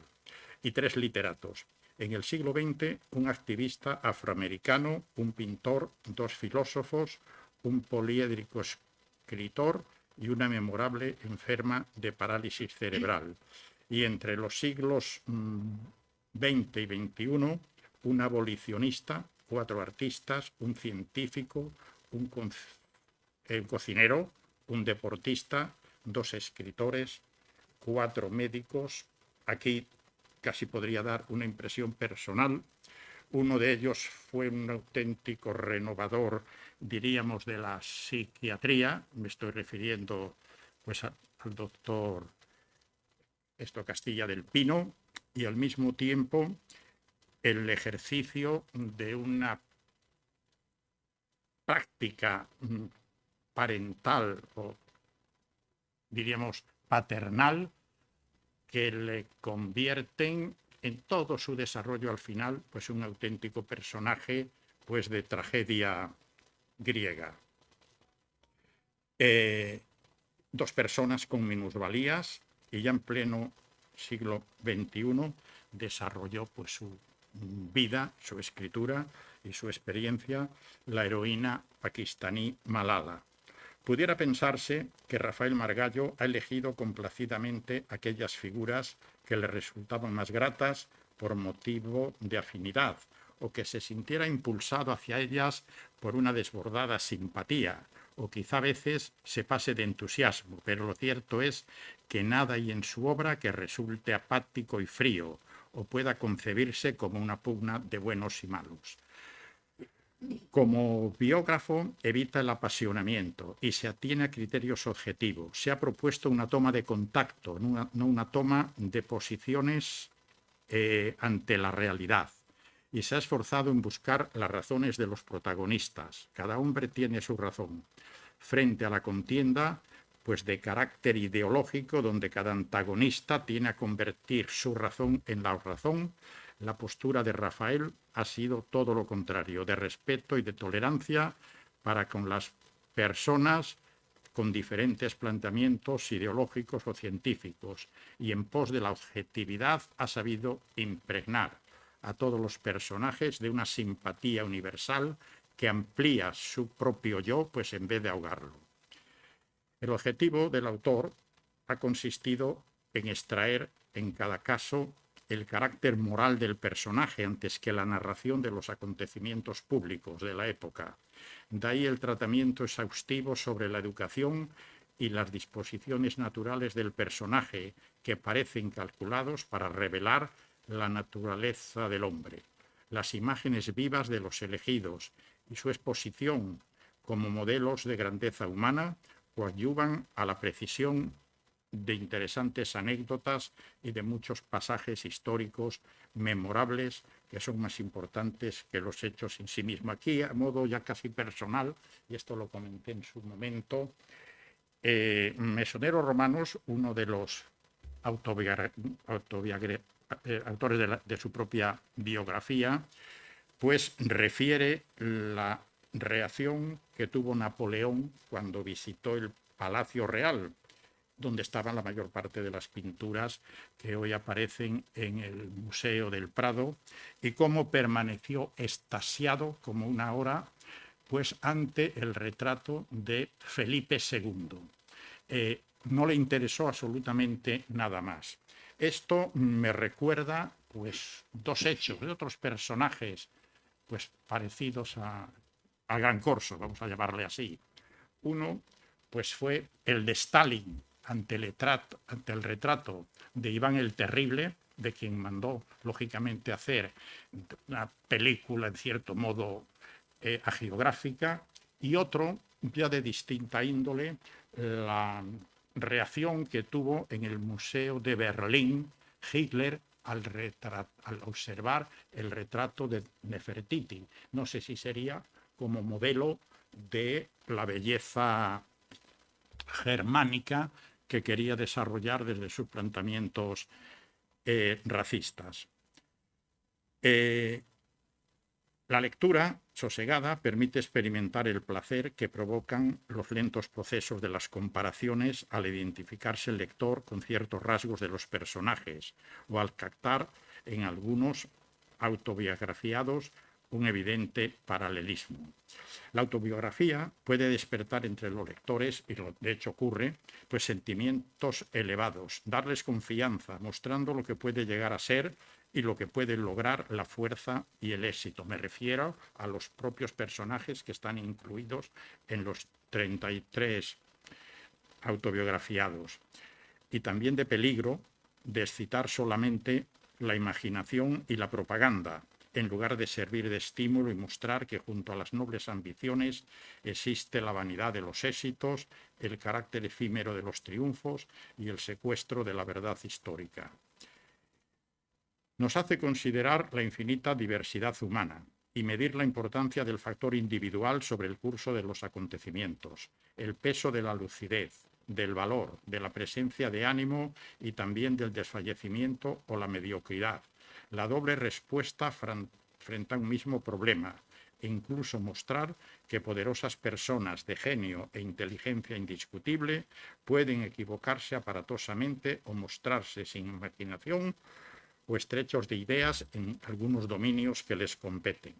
Y tres literatos. En el siglo XX, un activista afroamericano, un pintor, dos filósofos, un poliédrico escritor y una memorable enferma de parálisis cerebral. Y entre los siglos XX y XXI, un abolicionista, cuatro artistas, un científico, un cocinero, un deportista, dos escritores, cuatro médicos. Aquí casi podría dar una impresión personal. Uno de ellos fue un auténtico renovador, diríamos, de la psiquiatría. Me estoy refiriendo pues al doctor Castilla del Pino, y al mismo tiempo el ejercicio de una práctica parental o diríamos paternal que le convierten en todo su desarrollo al final pues un auténtico personaje pues de tragedia griega. Dos personas con minusvalías, y ya en pleno siglo XXI desarrolló pues su vida, su escritura y su experiencia la heroína pakistaní Malala. Pudiera pensarse que Rafael Margallo ha elegido complacidamente aquellas figuras que le resultaban más gratas por motivo de afinidad, o que se sintiera impulsado hacia ellas por una desbordada simpatía, o quizá a veces se pase de entusiasmo, pero lo cierto es que nada hay en su obra que resulte apático y frío, o pueda concebirse como una pugna de buenos y malos. Como biógrafo, evita el apasionamiento y se atiene a criterios objetivos. Se ha propuesto una toma de contacto, no una toma de posiciones ante la realidad. Y se ha esforzado en buscar las razones de los protagonistas. Cada hombre tiene su razón. Frente a la contienda, pues de carácter ideológico, donde cada antagonista tiene a convertir su razón en la razón, la postura de Rafael ha sido todo lo contrario, de respeto y de tolerancia para con las personas con diferentes planteamientos ideológicos o científicos, y en pos de la objetividad ha sabido impregnar a todos los personajes de una simpatía universal que amplía su propio yo, pues en vez de ahogarlo. El objetivo del autor ha consistido en extraer en cada caso el carácter moral del personaje antes que la narración de los acontecimientos públicos de la época. De ahí el tratamiento exhaustivo sobre la educación y las disposiciones naturales del personaje, que parecen calculados para revelar la naturaleza del hombre. Las imágenes vivas de los elegidos y su exposición como modelos de grandeza humana coadyuvan a la precisión de interesantes anécdotas y de muchos pasajes históricos memorables que son más importantes que los hechos en sí mismos. Aquí, a modo ya casi personal, y esto lo comenté en su momento, Mesonero Romanos, uno de los autores de su propia biografía, pues refiere la reacción que tuvo Napoleón cuando visitó el Palacio Real, donde estaban la mayor parte de las pinturas que hoy aparecen en el Museo del Prado, y cómo permaneció extasiado como una hora pues ante el retrato de Felipe II. No le interesó absolutamente nada más. Esto me recuerda pues dos hechos de otros personajes pues parecidos a Gran Corso, vamos a llamarle así. Uno pues fue el de Stalin ante el retrato de Iván el Terrible, de quien mandó lógicamente hacer una película en cierto modo hagiográfica, y otro ya de distinta índole, la reacción que tuvo en el Museo de Berlín Hitler al observar el retrato de Nefertiti. No sé si sería como modelo de la belleza germánica que quería desarrollar desde sus planteamientos racistas. La lectura sosegada permite experimentar el placer que provocan los lentos procesos de las comparaciones al identificarse el lector con ciertos rasgos de los personajes o al captar en algunos autobiografiados un evidente paralelismo. La autobiografía puede despertar entre los lectores, y de hecho ocurre, pues sentimientos elevados, darles confianza, mostrando lo que puede llegar a ser y lo que puede lograr la fuerza y el éxito. Me refiero a los propios personajes que están incluidos en los 33 autobiografiados. Y también de peligro de excitar solamente la imaginación y la propaganda, en lugar de servir de estímulo y mostrar que junto a las nobles ambiciones existe la vanidad de los éxitos, el carácter efímero de los triunfos y el secuestro de la verdad histórica. Nos hace considerar la infinita diversidad humana y medir la importancia del factor individual sobre el curso de los acontecimientos, el peso de la lucidez, del valor, de la presencia de ánimo y también del desfallecimiento o la mediocridad, la doble respuesta frente a un mismo problema, e incluso mostrar que poderosas personas de genio e inteligencia indiscutible pueden equivocarse aparatosamente o mostrarse sin imaginación o estrechos de ideas en algunos dominios que les competen.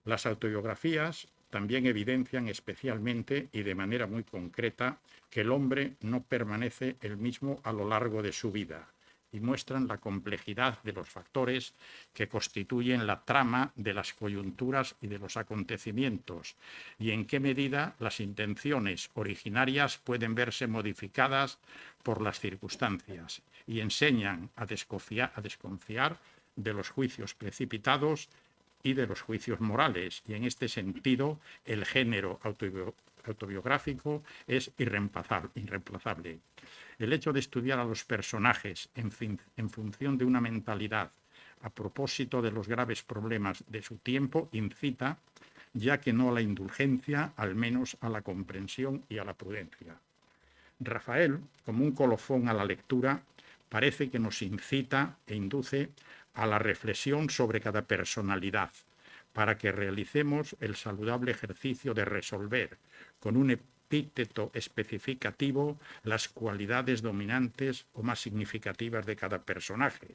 Las autobiografías también evidencian especialmente y de manera muy concreta que el hombre no permanece el mismo a lo largo de su vida y muestran la complejidad de los factores que constituyen la trama de las coyunturas y de los acontecimientos y en qué medida las intenciones originarias pueden verse modificadas por las circunstancias y enseñan a desconfiar de los juicios precipitados y de los juicios morales. Y en este sentido, el género autobiográfico es irreemplazable. El hecho de estudiar a los personajes en función de una mentalidad a propósito de los graves problemas de su tiempo incita, ya que no a la indulgencia, al menos a la comprensión y a la prudencia. Rafael, como un colofón a la lectura, parece que nos incita e induce a la reflexión sobre cada personalidad, para que realicemos el saludable ejercicio de resolver con un epíteto especificativo las cualidades dominantes o más significativas de cada personaje,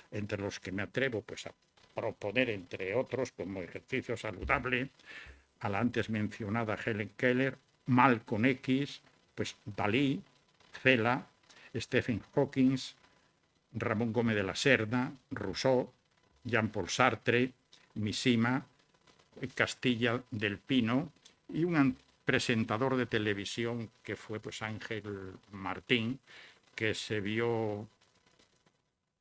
entre los que me atrevo pues, a proponer, entre otros, como ejercicio saludable, a la antes mencionada Helen Keller, Malcolm X, pues Dalí, Cela, Stephen Hawking, Ramón Gómez de la Serna, Rousseau, Jean-Paul Sartre, Mishima, Castilla del Pino y un presentador de televisión que fue pues Ángel Martín, que se vio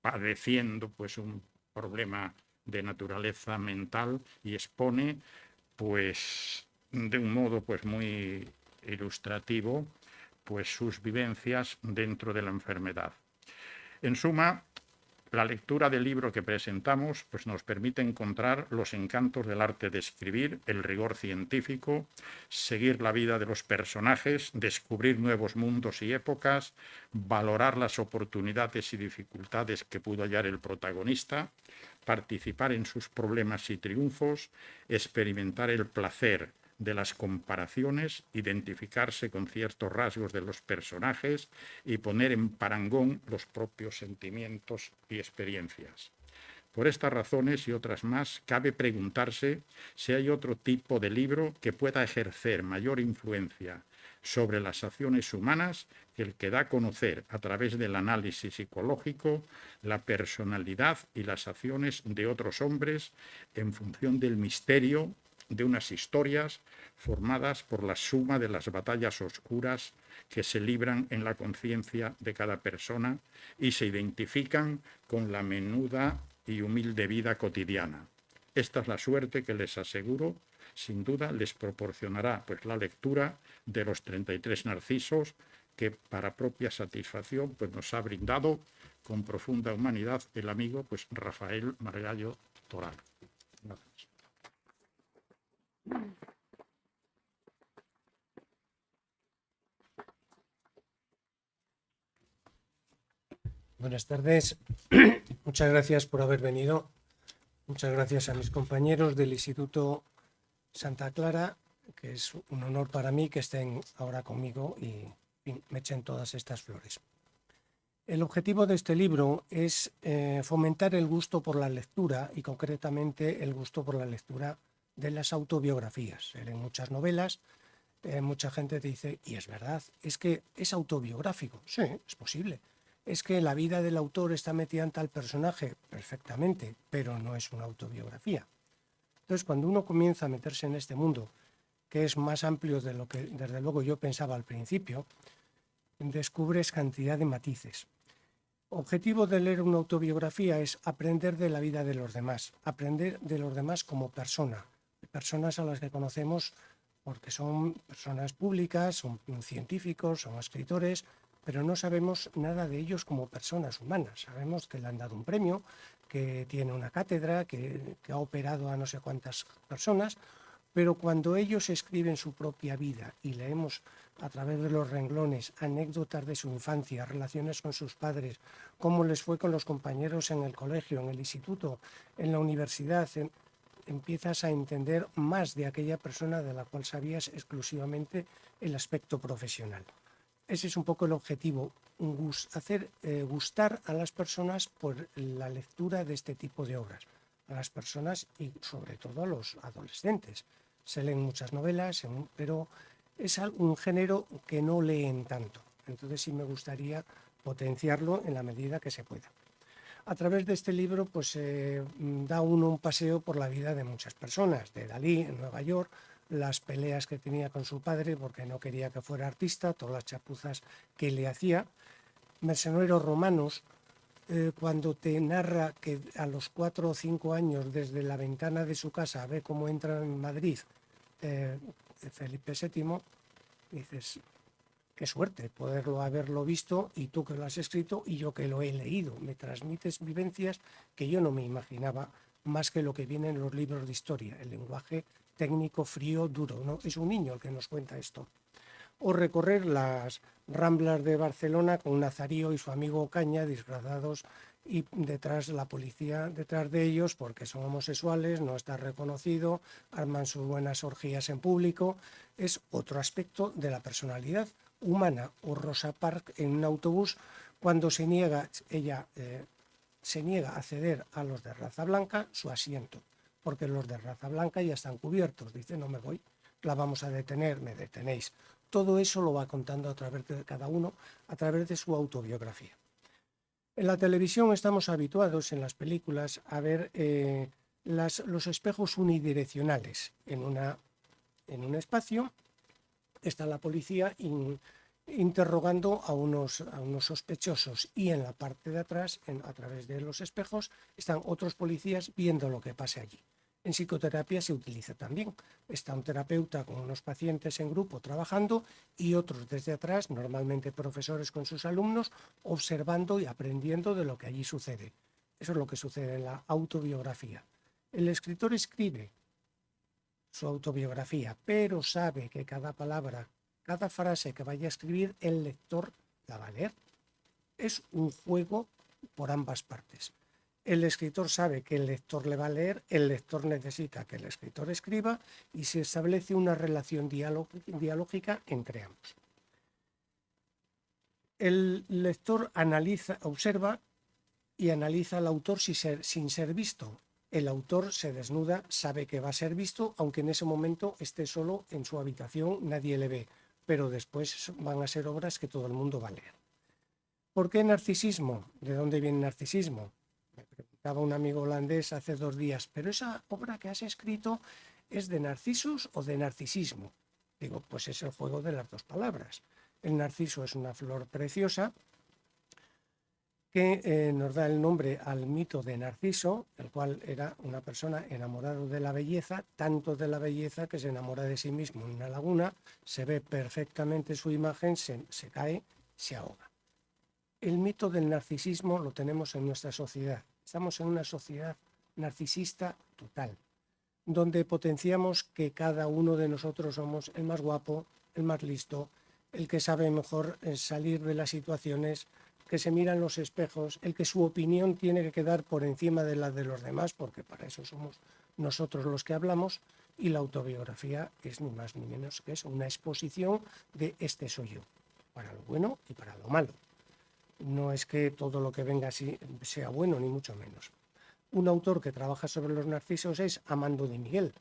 padeciendo pues un problema de naturaleza mental y expone pues de un modo pues muy ilustrativo pues sus vivencias dentro de la enfermedad. En suma, la lectura del libro que presentamos pues nos permite encontrar los encantos del arte de escribir, el rigor científico, seguir la vida de los personajes, descubrir nuevos mundos y épocas, valorar las oportunidades y dificultades que pudo hallar el protagonista, participar en sus problemas y triunfos, experimentar el placer de las comparaciones, identificarse con ciertos rasgos de los personajes y poner en parangón los propios sentimientos y experiencias. Por estas razones y otras más, cabe preguntarse si hay otro tipo de libro que pueda ejercer mayor influencia sobre las acciones humanas que el que da a conocer a través del análisis psicológico la personalidad y las acciones de otros hombres en función del misterio de unas historias formadas por la suma de las batallas oscuras que se libran en la conciencia de cada persona y se identifican con la menuda y humilde vida cotidiana. Esta es la suerte que les aseguro, sin duda les proporcionará pues la lectura de los 33 Narcisos que para propia satisfacción pues nos ha brindado con profunda humanidad el amigo pues Rafael Margallo Toral. Gracias. Buenas tardes. Muchas gracias por haber venido. Muchas gracias a mis compañeros del Instituto Santa Clara, que es un honor para mí que estén ahora conmigo y me echen todas estas flores. El objetivo de este libro es fomentar el gusto por la lectura y concretamente el gusto por la lectura de las autobiografías. Se leen muchas novelas, mucha gente te dice, y es verdad, es que es autobiográfico. Sí, es posible. Es que la vida del autor está metida en tal personaje, perfectamente, pero no es una autobiografía. Entonces, cuando uno comienza a meterse en este mundo, que es más amplio de lo que desde luego yo pensaba al principio, descubres cantidad de matices. Objetivo de leer una autobiografía es aprender de la vida de los demás, aprender de los demás como persona, personas a las que conocemos porque son personas públicas, son científicos, son escritores, pero no sabemos nada de ellos como personas humanas. Sabemos que le han dado un premio, que tiene una cátedra, que ha operado a no sé cuántas personas, pero cuando ellos escriben su propia vida y leemos a través de los renglones anécdotas de su infancia, relaciones con sus padres, cómo les fue con los compañeros en el colegio, en el instituto, en la universidad, empiezas a entender más de aquella persona de la cual sabías exclusivamente el aspecto profesional. Ese es un poco el objetivo, hacer gustar a las personas por la lectura de este tipo de obras, a las personas y sobre todo a los adolescentes. se leen muchas novelas, pero es un género que no leen tanto. Entonces sí me gustaría potenciarlo en la medida que se pueda. A través de este libro pues da uno un paseo por la vida de muchas personas, de Dalí en Nueva York, las peleas que tenía con su padre porque no quería que fuera artista, todas las chapuzas que le hacía, Mercenarios Romanos, cuando te narra que a los 4 o 5 años desde la ventana de su casa ve cómo entra en Madrid Felipe VII, dices, qué suerte poderlo haberlo visto y tú que lo has escrito y yo que lo he leído. Me transmites vivencias que yo no me imaginaba más que lo que viene en los libros de historia, el lenguaje técnico, frío, duro, ¿no? Es un niño el que nos cuenta esto. O recorrer las Ramblas de Barcelona con Nazarío y su amigo Ocaña disfrazados y detrás la policía detrás de ellos porque son homosexuales, no está reconocido, arman sus buenas orgías en público. Es otro aspecto de la personalidad humana. O Rosa Parks en un autobús cuando ella se niega a ceder a los de raza blanca su asiento, porque los de raza blanca ya están cubiertos. Dice, no me voy, la vamos a detener, me detenéis. Todo eso lo va contando a través de cada uno, a través de su autobiografía. En la televisión estamos habituados, en las películas, a ver los espejos unidireccionales. En un espacio está la policía interrogando a unos sospechosos y en la parte de atrás, a través de los espejos, están otros policías viendo lo que pase allí. En psicoterapia se utiliza también. Está un terapeuta con unos pacientes en grupo trabajando y otros desde atrás, normalmente profesores con sus alumnos, observando y aprendiendo de lo que allí sucede. Eso es lo que sucede en la autobiografía. El escritor escribe su autobiografía, pero sabe que cada palabra, cada frase que vaya a escribir, el lector la va a leer. Es un juego por ambas partes. El escritor sabe que el lector le va a leer, el lector necesita que el escritor escriba y se establece una relación dialógica entre ambos. El lector observa y analiza al autor sin ser visto. El autor se desnuda, sabe que va a ser visto, aunque en ese momento esté solo en su habitación, nadie le ve, pero después van a ser obras que todo el mundo va a leer. ¿Por qué narcisismo? ¿De dónde viene el narcisismo? Me preguntaba un amigo holandés hace 2 días, ¿pero esa obra que has escrito es de Narcisos o de narcisismo? Digo, pues es el juego de las dos palabras. El narciso es una flor preciosa que nos da el nombre al mito de Narciso, el cual era una persona enamorada de la belleza, tanto de la belleza que se enamora de sí mismo en una laguna, se ve perfectamente su imagen, se cae, se ahoga. El mito del narcisismo lo tenemos en nuestra sociedad. Estamos en una sociedad narcisista total, donde potenciamos que cada uno de nosotros somos el más guapo, el más listo, el que sabe mejor salir de las situaciones, que se mira en los espejos, el que su opinión tiene que quedar por encima de la de los demás, porque para eso somos nosotros los que hablamos, y la autobiografía es ni más ni menos que eso, una exposición de este soy yo, para lo bueno y para lo malo. No es que todo lo que venga así sea bueno, ni mucho menos. Un autor que trabaja sobre los narcisos es Amando de Miguel.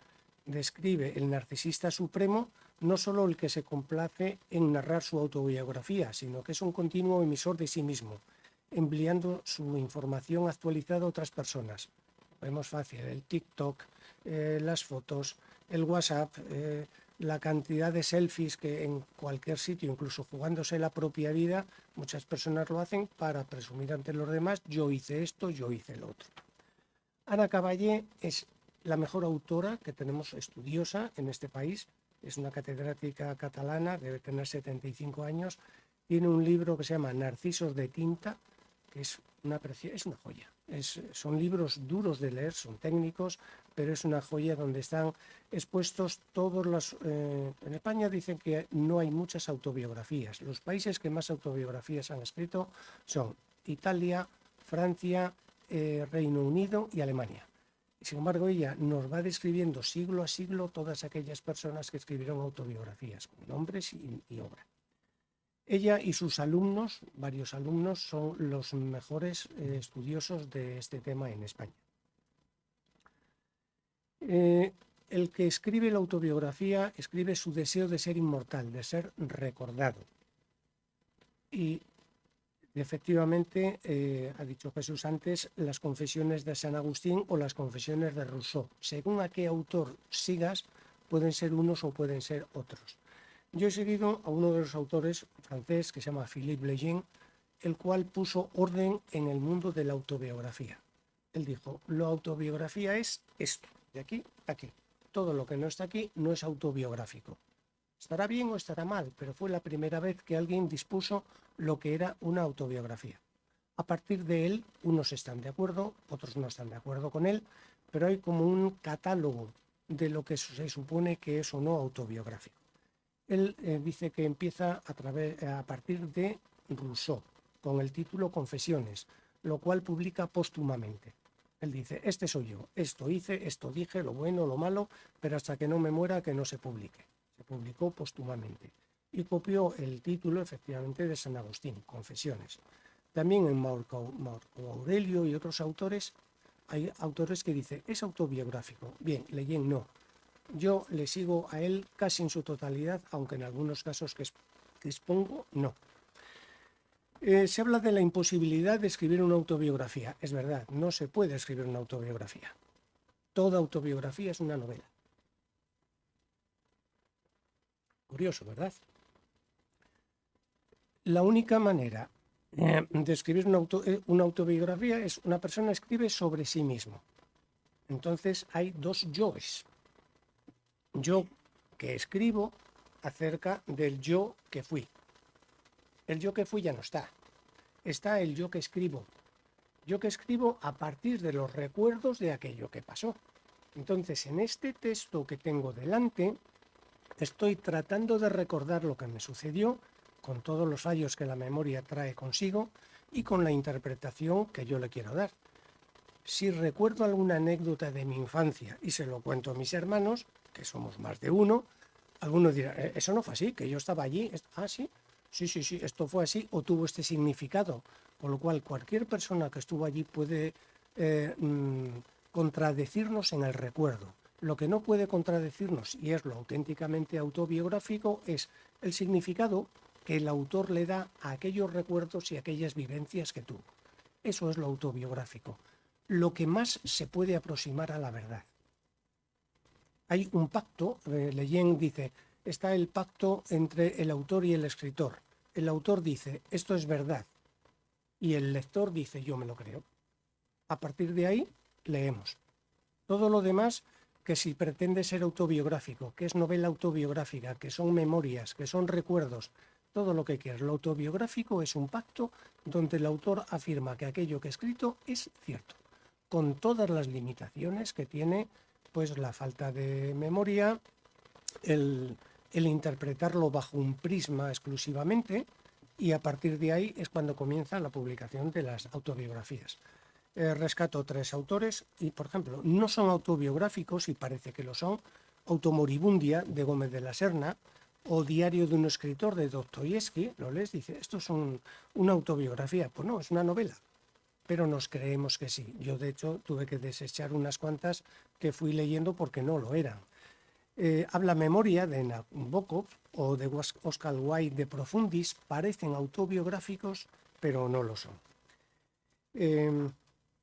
Describe el narcisista supremo, no solo el que se complace en narrar su autobiografía, sino que es un continuo emisor de sí mismo, enviando su información actualizada a otras personas. Vemos fácil el TikTok, las fotos, el WhatsApp, la cantidad de selfies que en cualquier sitio, incluso jugándose la propia vida, muchas personas lo hacen para presumir ante los demás, yo hice esto, yo hice lo otro. Ana Caballé es la mejor autora que tenemos, estudiosa en este país, es una catedrática catalana, debe tener 75 años, tiene un libro que se llama Narcisos de tinta, que es una joya. Son libros duros de leer, son técnicos, pero es una joya donde están expuestos todos los... en España dicen que no hay muchas autobiografías. Los países que más autobiografías han escrito son Italia, Francia, Reino Unido y Alemania. Sin embargo, ella nos va describiendo siglo a siglo todas aquellas personas que escribieron autobiografías, con nombres y obra. Ella y sus alumnos, varios alumnos, son los mejores estudiosos de este tema en España. el que escribe la autobiografía escribe su deseo de ser inmortal, de ser recordado. Y efectivamente, ha dicho Jesús antes, las confesiones de San Agustín o las confesiones de Rousseau. Según a qué autor sigas, pueden ser unos o pueden ser otros. Yo he seguido a uno de los autores francés que se llama Philippe Lejeune, el cual puso orden en el mundo de la autobiografía. Él dijo, la autobiografía es esto, de aquí a aquí. Todo lo que no está aquí no es autobiográfico. Estará bien o estará mal, pero fue la primera vez que alguien dispuso lo que era una autobiografía. A partir de él, unos están de acuerdo, otros no están de acuerdo con él, pero hay como un catálogo de lo que se supone que es o no autobiográfico. Él dice que empieza a partir de Rousseau, con el título Confesiones, lo cual publica póstumamente. Él dice, este soy yo, esto hice, esto dije, lo bueno, lo malo, pero hasta que no me muera que no se publique. Se publicó póstumamente y copió el título efectivamente de San Agustín, Confesiones. También en Marco Aurelio y otros autores, hay autores que dicen, es autobiográfico. Bien, Lejeune no. Yo le sigo a él casi en su totalidad, aunque en algunos casos que expongo, no. Se habla de la imposibilidad de escribir una autobiografía. Es verdad, no se puede escribir una autobiografía. Toda autobiografía es una novela. Curioso, ¿verdad? La única manera de escribir una autobiografía es una persona escribe sobre sí mismo. Entonces hay dos yoes. Yo que escribo acerca del yo que fui. El yo que fui ya no está. Está el yo que escribo. Yo que escribo a partir de los recuerdos de aquello que pasó. Entonces, en este texto que tengo delante, estoy tratando de recordar lo que me sucedió, con todos los fallos que la memoria trae consigo y con la interpretación que yo le quiero dar. Si recuerdo alguna anécdota de mi infancia y se lo cuento a mis hermanos, que somos más de uno, algunos dirán, eso no fue así, que yo estaba allí. Ah, sí. Sí, esto fue así o tuvo este significado, con lo cual cualquier persona que estuvo allí puede contradecirnos en el recuerdo. Lo que no puede contradecirnos, y es lo auténticamente autobiográfico, es el significado que el autor le da a aquellos recuerdos y aquellas vivencias que tuvo. Eso es lo autobiográfico, lo que más se puede aproximar a la verdad. Hay un pacto, Lejeune dice, está el pacto entre el autor y el escritor. El autor dice, esto es verdad, y el lector dice, yo me lo creo. A partir de ahí, leemos. Todo lo demás, que si pretende ser autobiográfico, que es novela autobiográfica, que son memorias, que son recuerdos, todo lo que quieras. Lo autobiográfico es un pacto donde el autor afirma que aquello que ha escrito es cierto, con todas las limitaciones que tiene pues la falta de memoria, el interpretarlo bajo un prisma exclusivamente, y a partir de ahí es cuando comienza la publicación de las autobiografías. Rescato 3 autores y, por ejemplo, no son autobiográficos y parece que lo son. Automoribundia de Gómez de la Serna o Diario de un escritor de Dostoyevsky, lo lees, dice, esto es una autobiografía. Pues no, es una novela, pero nos creemos que sí. Yo, de hecho, tuve que desechar unas cuantas que fui leyendo porque no lo eran. Habla Memoria de Nabokov o de Oscar Wilde de Profundis, parecen autobiográficos, pero no lo son.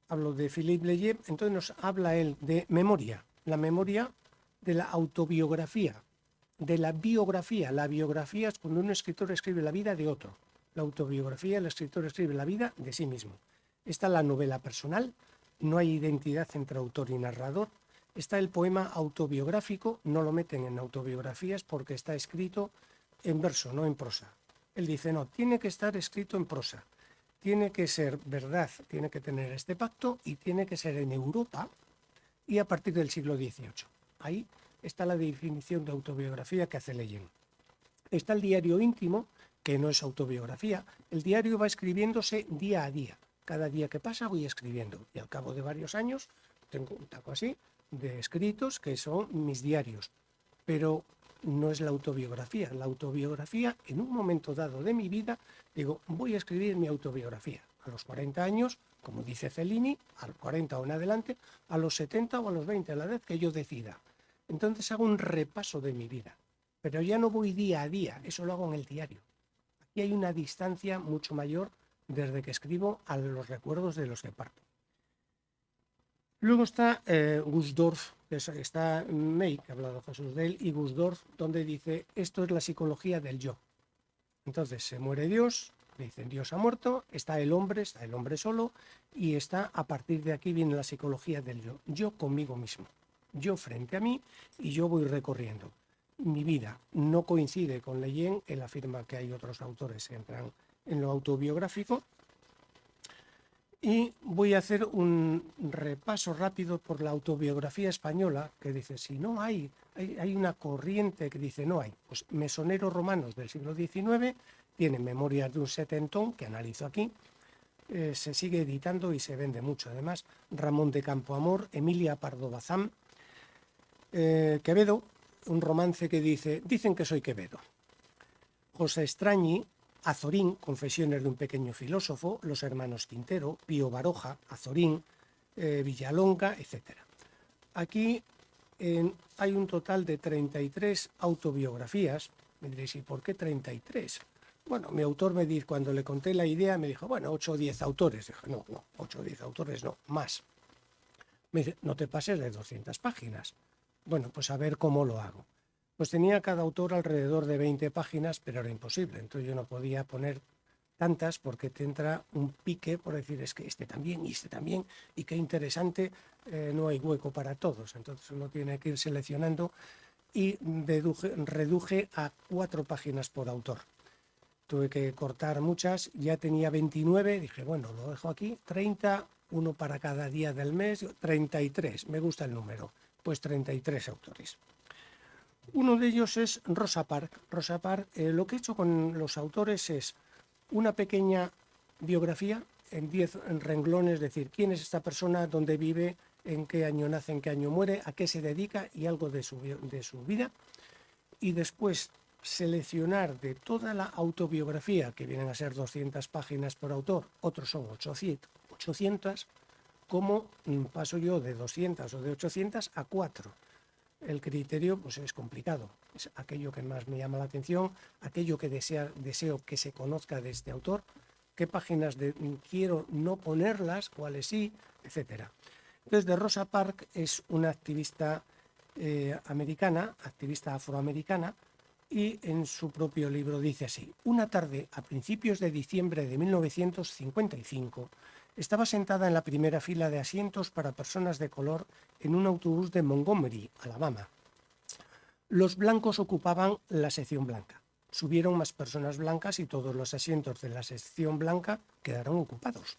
Hablo de Philippe Lejeune, entonces nos habla él de memoria, la memoria de la autobiografía, de la biografía. La biografía es cuando un escritor escribe la vida de otro. La autobiografía, el escritor escribe la vida de sí mismo. Está la novela personal, no hay identidad entre autor y narrador. Está el poema autobiográfico, no lo meten en autobiografías porque está escrito en verso, no en prosa. Él dice, no, tiene que estar escrito en prosa, tiene que ser verdad, tiene que tener este pacto y tiene que ser en Europa y a partir del siglo XVIII. Ahí está la definición de autobiografía que hace Lejeune. Está el diario íntimo, que no es autobiografía. El diario va escribiéndose día a día. Cada día que pasa voy escribiendo y al cabo de varios años tengo un taco así de escritos que son mis diarios, pero no es la autobiografía. La autobiografía, en un momento dado de mi vida, digo, voy a escribir mi autobiografía. A los 40 años, como dice Cellini, a los 40 o en adelante, a los 70 o a los 20, a la vez que yo decida. Entonces hago un repaso de mi vida, pero ya no voy día a día, eso lo hago en el diario. Aquí hay una distancia mucho mayor desde que escribo a los recuerdos de los que parto. Luego está Gusdorf, que está May, que ha hablado Jesús de él, y Gusdorf, donde dice, esto es la psicología del yo. Entonces se muere Dios, dicen Dios ha muerto, está el hombre solo, y está, a partir de aquí viene la psicología del yo conmigo mismo, yo frente a mí, y yo voy recorriendo. Mi vida no coincide con Leyen, él afirma que hay otros autores que entran en lo autobiográfico, y voy a hacer un repaso rápido por la autobiografía española, que dice, si no hay una corriente que dice no hay, pues mesoneros romanos del siglo XIX, tienen Memorias de un setentón, que analizo aquí, se sigue editando y se vende mucho, además, Ramón de Campoamor, Emilia Pardo Bazán, Quevedo, un romance que dice, dicen que soy Quevedo, José Estrañi, Azorín, Confesiones de un pequeño filósofo, Los hermanos Quintero, Pío Baroja, Azorín, Villalonga, etc. Aquí hay un total de 33 autobiografías. Me diréis, ¿y por qué 33? Bueno, mi autor me dijo, cuando le conté la idea, me dijo, bueno, 8 o 10 autores. Dije, no, 8 o 10 autores no, más. Me dice, no te pases de 200 páginas. Bueno, pues a ver cómo lo hago. Pues tenía cada autor alrededor de 20 páginas, pero era imposible. Entonces yo no podía poner tantas porque te entra un pique por decir, es que este también y este también, y qué interesante, no hay hueco para todos. Entonces uno tiene que ir seleccionando y reduje a 4 páginas por autor. Tuve que cortar muchas, ya tenía 29, dije, bueno, lo dejo aquí, 30, uno para cada día del mes, 33, me gusta el número, pues 33 autores. Uno de ellos es Rosa Parks. Rosa Parks, lo que he hecho con los autores es una pequeña biografía en 10 renglones, es decir, quién es esta persona, dónde vive, en qué año nace, en qué año muere, a qué se dedica y algo de su vida. Y después seleccionar de toda la autobiografía, que vienen a ser 200 páginas por autor, otros son 800, cómo paso yo de 200 o de 800 a 4. El criterio pues es complicado, es aquello que más me llama la atención, aquello que deseo que se conozca de este autor, qué páginas quiero no ponerlas, cuáles sí, etc. Entonces, de Rosa Parks es una activista activista afroamericana, y en su propio libro dice así: una tarde a principios de diciembre de 1955, estaba sentada en la primera fila de asientos para personas de color en un autobús de Montgomery, Alabama. Los blancos ocupaban la sección blanca. Subieron más personas blancas y todos los asientos de la sección blanca quedaron ocupados.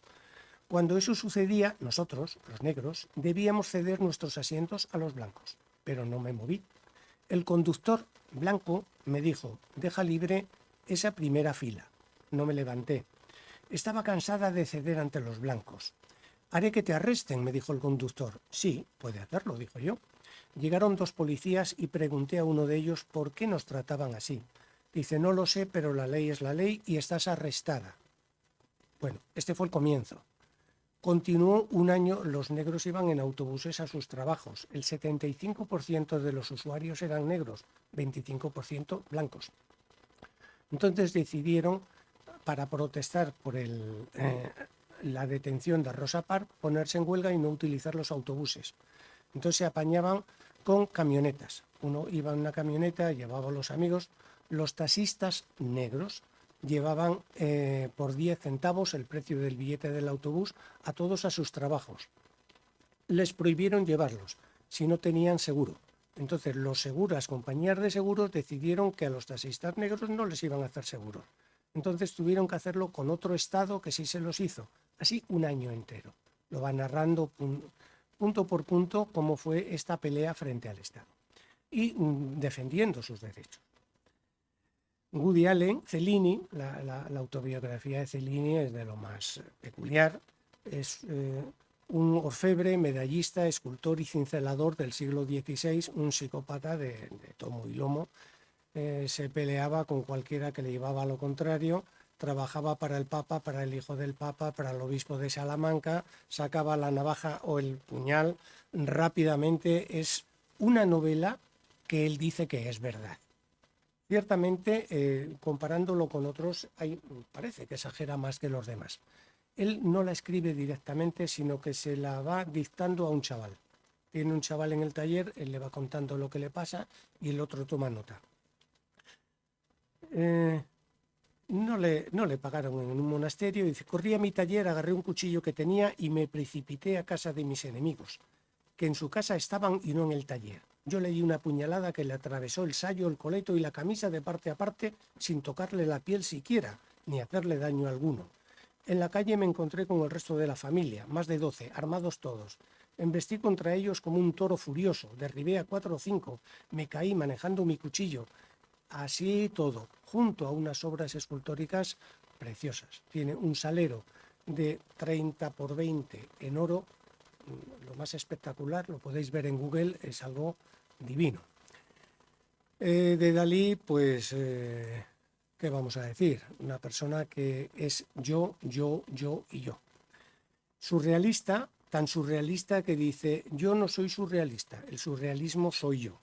Cuando eso sucedía, nosotros, los negros, debíamos ceder nuestros asientos a los blancos, pero no me moví. El conductor blanco me dijo, deja libre esa primera fila. No me levanté. Estaba cansada de ceder ante los blancos. Haré que te arresten, me dijo el conductor. Sí, puede hacerlo, dijo yo. Llegaron 2 policías y pregunté a uno de ellos por qué nos trataban así. Dice, no lo sé, pero la ley es la ley y estás arrestada. Bueno, este fue el comienzo. Continuó un año, los negros iban en autobuses a sus trabajos. El 75% de los usuarios eran negros, 25% blancos. Entonces decidieron, para protestar por la detención de Rosa Parks, ponerse en huelga y no utilizar los autobuses. Entonces se apañaban con camionetas. Uno iba en una camioneta, llevaba a los amigos. Los taxistas negros llevaban por 10 centavos el precio del billete del autobús a todos a sus trabajos. Les prohibieron llevarlos si no tenían seguro. Entonces las compañías de seguros decidieron que a los taxistas negros no les iban a hacer seguros. Entonces tuvieron que hacerlo con otro estado que sí se los hizo. Así un año entero. Lo va narrando punto por punto cómo fue esta pelea frente al Estado y defendiendo sus derechos. Woody Allen, Cellini, la autobiografía de Cellini es de lo más peculiar. Es un orfebre, medallista, escultor y cincelador del siglo XVI, un psicópata de tomo y lomo. Se peleaba con cualquiera que le llevaba a lo contrario, trabajaba para el Papa, para el hijo del Papa, para el obispo de Salamanca, sacaba la navaja o el puñal rápidamente. Es una novela que él dice que es verdad. Ciertamente, comparándolo con otros, parece que exagera más que los demás. Él no la escribe directamente, sino que se la va dictando a un chaval. Tiene un chaval en el taller, él le va contando lo que le pasa y el otro toma nota. No le pagaron en un monasterio. Dice: corrí a mi taller, agarré un cuchillo que tenía y me precipité a casa de mis enemigos, que en su casa estaban y no en el taller. Yo le di una puñalada que le atravesó el sayo, el coleto y la camisa de parte a parte, sin tocarle la piel siquiera, ni hacerle daño alguno. En la calle me encontré con el resto de la familia, más de 12, armados todos. Embestí contra ellos como un toro furioso, derribé a 4 o 5, me caí manejando mi cuchillo. Así todo, junto a unas obras escultóricas preciosas. Tiene un salero de 30 por 20 en oro, lo más espectacular, lo podéis ver en Google, es algo divino. De Dalí, pues, ¿qué vamos a decir? Una persona que es yo y yo. Surrealista, tan surrealista que dice: yo no soy surrealista, el surrealismo soy yo.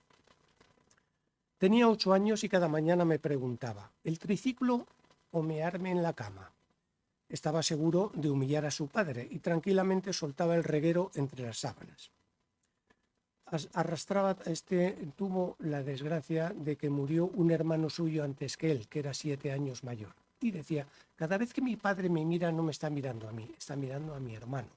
Tenía 8 años y cada mañana me preguntaba: ¿el triciclo o mearme en la cama? Estaba seguro de humillar a su padre y tranquilamente soltaba el reguero entre las sábanas. Tuvo la desgracia de que murió un hermano suyo antes que él, que era 7 años mayor. Y decía: cada vez que mi padre me mira, no me está mirando a mí, está mirando a mi hermano.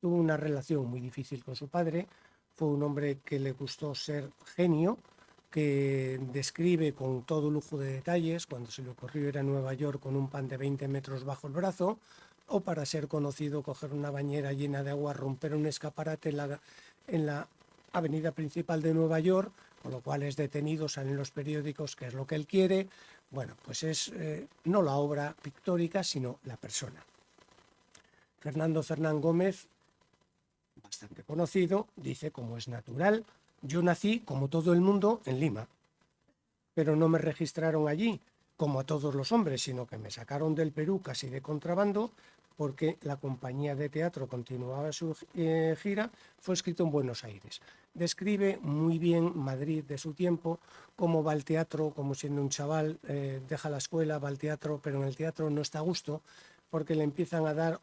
Tuvo una relación muy difícil con su padre. Fue un hombre que le gustó ser genio, que describe con todo lujo de detalles cuando se le ocurrió ir a Nueva York con un pan de 20 metros bajo el brazo, o para ser conocido coger una bañera llena de agua, romper un escaparate en la avenida principal de Nueva York, con lo cual es detenido, salen los periódicos, que es lo que él quiere. Bueno, pues es no la obra pictórica, sino la persona. Fernando Fernán Gómez, bastante conocido, dice: como es natural, yo nací, como todo el mundo, en Lima, pero no me registraron allí, como a todos los hombres, sino que me sacaron del Perú casi de contrabando, porque la compañía de teatro continuaba su gira. Fue escrito en Buenos Aires. Describe muy bien Madrid de su tiempo, cómo va al teatro, como siendo un chaval, deja la escuela, va al teatro, pero en el teatro no está a gusto, porque le empiezan a dar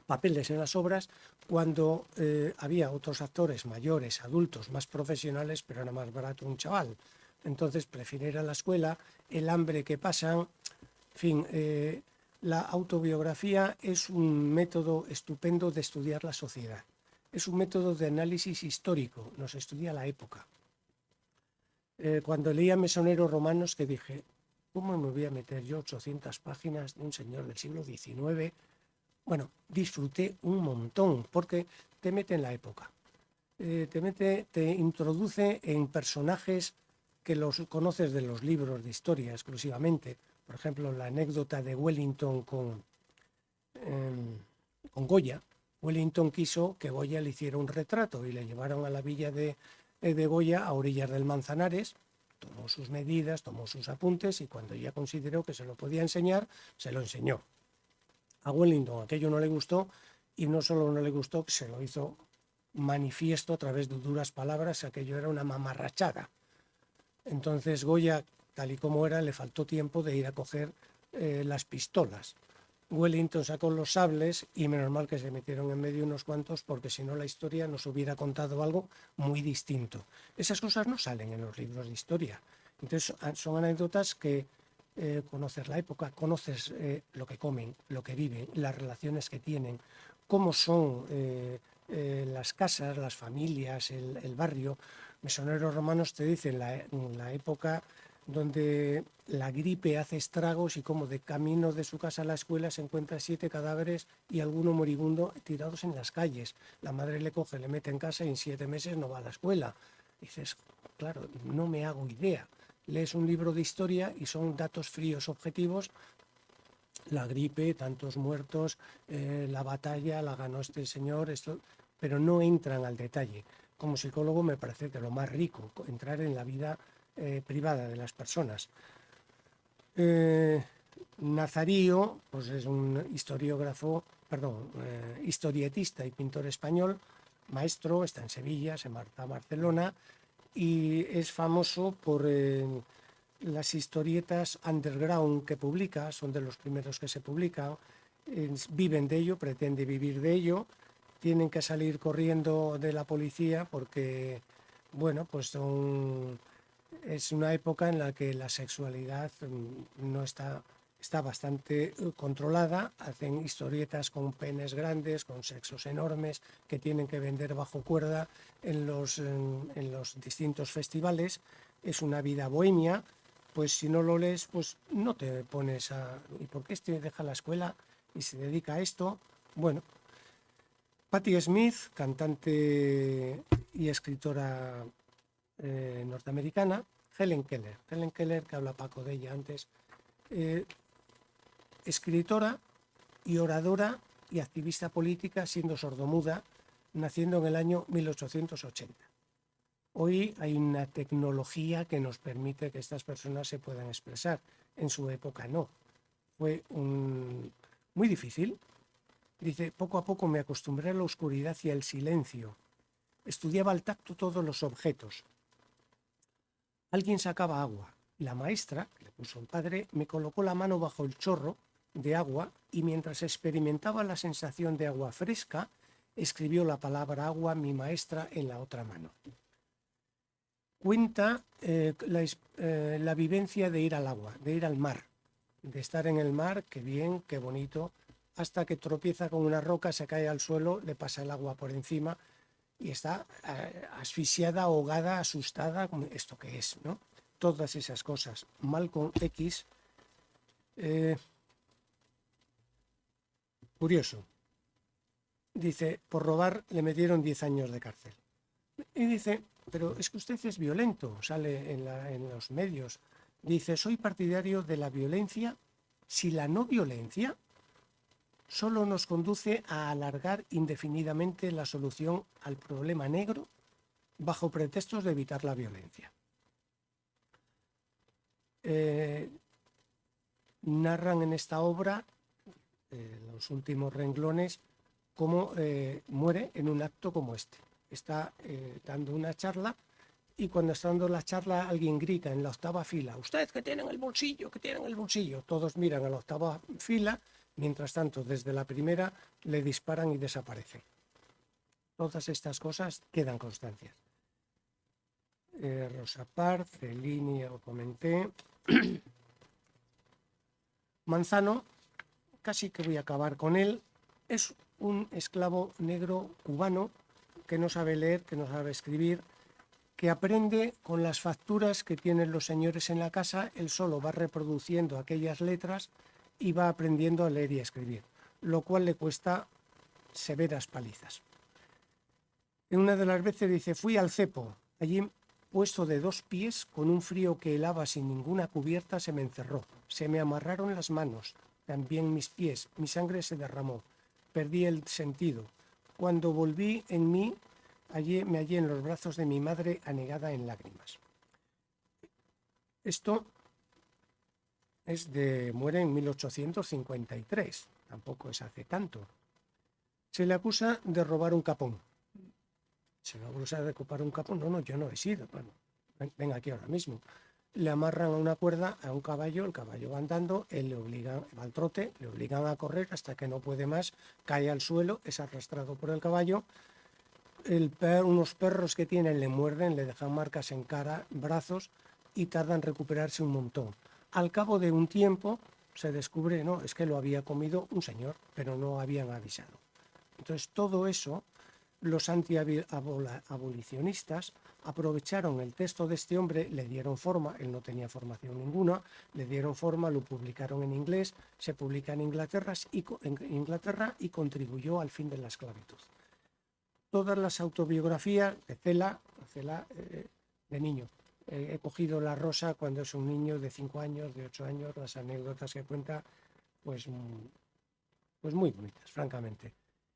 papeles en las obras, cuando había otros actores mayores, adultos, más profesionales, pero era más barato un chaval. Entonces prefiere ir a la escuela, el hambre que pasan, en fin. La autobiografía es un método estupendo de estudiar la sociedad. Es un método de análisis histórico, nos estudia la época. Cuando leía Mesoneros Romanos, que dije: ¿cómo me voy a meter yo 800 páginas de un señor del siglo XIX? Bueno, disfruté un montón, porque te mete en la época, te introduce en personajes que los conoces de los libros de historia exclusivamente. Por ejemplo, la anécdota de Wellington con Goya. Wellington quiso que Goya le hiciera un retrato y le llevaron a la villa de Goya, a orillas del Manzanares. Tomó sus medidas, tomó sus apuntes, y cuando ya consideró que se lo podía enseñar, se lo enseñó. A Wellington aquello no le gustó, y no solo no le gustó, que se lo hizo manifiesto a través de duras palabras. Aquello era una mamarrachada. Entonces Goya, tal y como era, le faltó tiempo de ir a coger las pistolas. Wellington sacó los sables, y menos mal que se metieron en medio unos cuantos, porque si no la historia nos hubiera contado algo muy distinto. Esas cosas no salen en los libros de historia. Entonces son anécdotas que conoces la época, conoces lo que comen, lo que viven, las relaciones que tienen, cómo son las casas, las familias, el barrio. Mesoneros Romanos te dicen la época donde la gripe hace estragos, y como de camino de su casa a la escuela se encuentra 7 cadáveres y alguno moribundo tirados en las calles. La madre le coge, le mete en casa, y en 7 meses no va a la escuela. Dices: claro, no me hago idea. Lees un libro de historia y son datos fríos, objetivos. La gripe, tantos muertos, la batalla la ganó este señor, pero no entran al detalle. Como psicólogo me parece de lo más rico entrar en la vida privada de las personas. Nazario, pues es un historietista y pintor español. maestro, está en Sevilla, se marcha a Barcelona y es famoso por las historietas underground que publica, son de los primeros que se publican, viven de ello, pretende vivir de ello, tienen que salir corriendo de la policía porque, bueno, pues es una época en la que la sexualidad no está bastante controlada, hacen historietas con penes grandes, con sexos enormes, que tienen que vender bajo cuerda en los distintos festivales. Es una vida bohemia, pues si no lo lees, pues no te pones a... ¿Y por qué este deja la escuela y se dedica a esto? Bueno, Patti Smith, cantante y escritora norteamericana, Helen Keller, que habla Paco de ella antes, escritora y oradora y activista política, siendo sordomuda, naciendo en el año 1880. Hoy hay una tecnología que nos permite que estas personas se puedan expresar. En su época no. Fue muy difícil. Dice, poco a poco me acostumbré a la oscuridad y al silencio. Estudiaba al tacto todos los objetos. Alguien sacaba agua. La maestra, que le puso el padre, me colocó la mano bajo el chorro de agua y mientras experimentaba la sensación de agua fresca, escribió la palabra agua mi maestra en la otra mano. Cuenta la vivencia de ir al agua, de ir al mar, de estar en el mar, qué bien, qué bonito, hasta que tropieza con una roca, se cae al suelo, le pasa el agua por encima y está asfixiada, ahogada, asustada, ¿esto qué es?, ¿no? Todas esas cosas. Malcolm X, curioso, dice, por robar le metieron 10 años de cárcel. Y dice, pero es que usted es violento, sale en los medios. Dice, soy partidario de la violencia si la no violencia solo nos conduce a alargar indefinidamente la solución al problema negro bajo pretextos de evitar la violencia. Narran en esta obra, los últimos renglones, cómo muere en un acto como este. Está dando una charla y cuando está dando la charla alguien grita en la octava fila, usted que tiene en el bolsillo, que tiene en el bolsillo. Todos miran a la octava fila, mientras tanto desde la primera le disparan y desaparecen. Todas estas cosas quedan constancias. Rosa Parks, Fellini, ya lo comenté. Manzano, casi que voy a acabar con él, es un esclavo negro cubano que no sabe leer, que no sabe escribir, que aprende con las facturas que tienen los señores en la casa, él solo va reproduciendo aquellas letras y va aprendiendo a leer y a escribir, lo cual le cuesta severas palizas. En una de las veces dice, fui al cepo, allí puesto de 2 pies, con un frío que helaba sin ninguna cubierta, se me encerró, se me amarraron las manos, también mis pies, mi sangre se derramó, perdí el sentido. Cuando volví en mí, me hallé en los brazos de mi madre anegada en lágrimas. Esto muere en 1853, tampoco es hace tanto. Se le acusa de robar un capón. Se le acusa de ocupar un capón. No, yo no he sido. Bueno, venga aquí ahora mismo. Le amarran a una cuerda a un caballo, el caballo va andando, él le obligan, va al trote, le obligan a correr hasta que no puede más, cae al suelo, es arrastrado por el caballo. Unos perros que tienen le muerden, le dejan marcas en cara, brazos y tardan en recuperarse un montón. Al cabo de un tiempo se descubre, no, es que lo había comido un señor, pero no habían avisado. Entonces todo eso, los antiabolicionistas aprovecharon el texto de este hombre, le dieron forma, él no tenía formación ninguna, le dieron forma, lo publicaron en inglés, se publica en Inglaterra y contribuyó al fin de la esclavitud. Todas las autobiografías de Cela de niño. He cogido La Rosa cuando es un niño de 5 años, de 8 años, las anécdotas que cuenta, pues muy bonitas, francamente.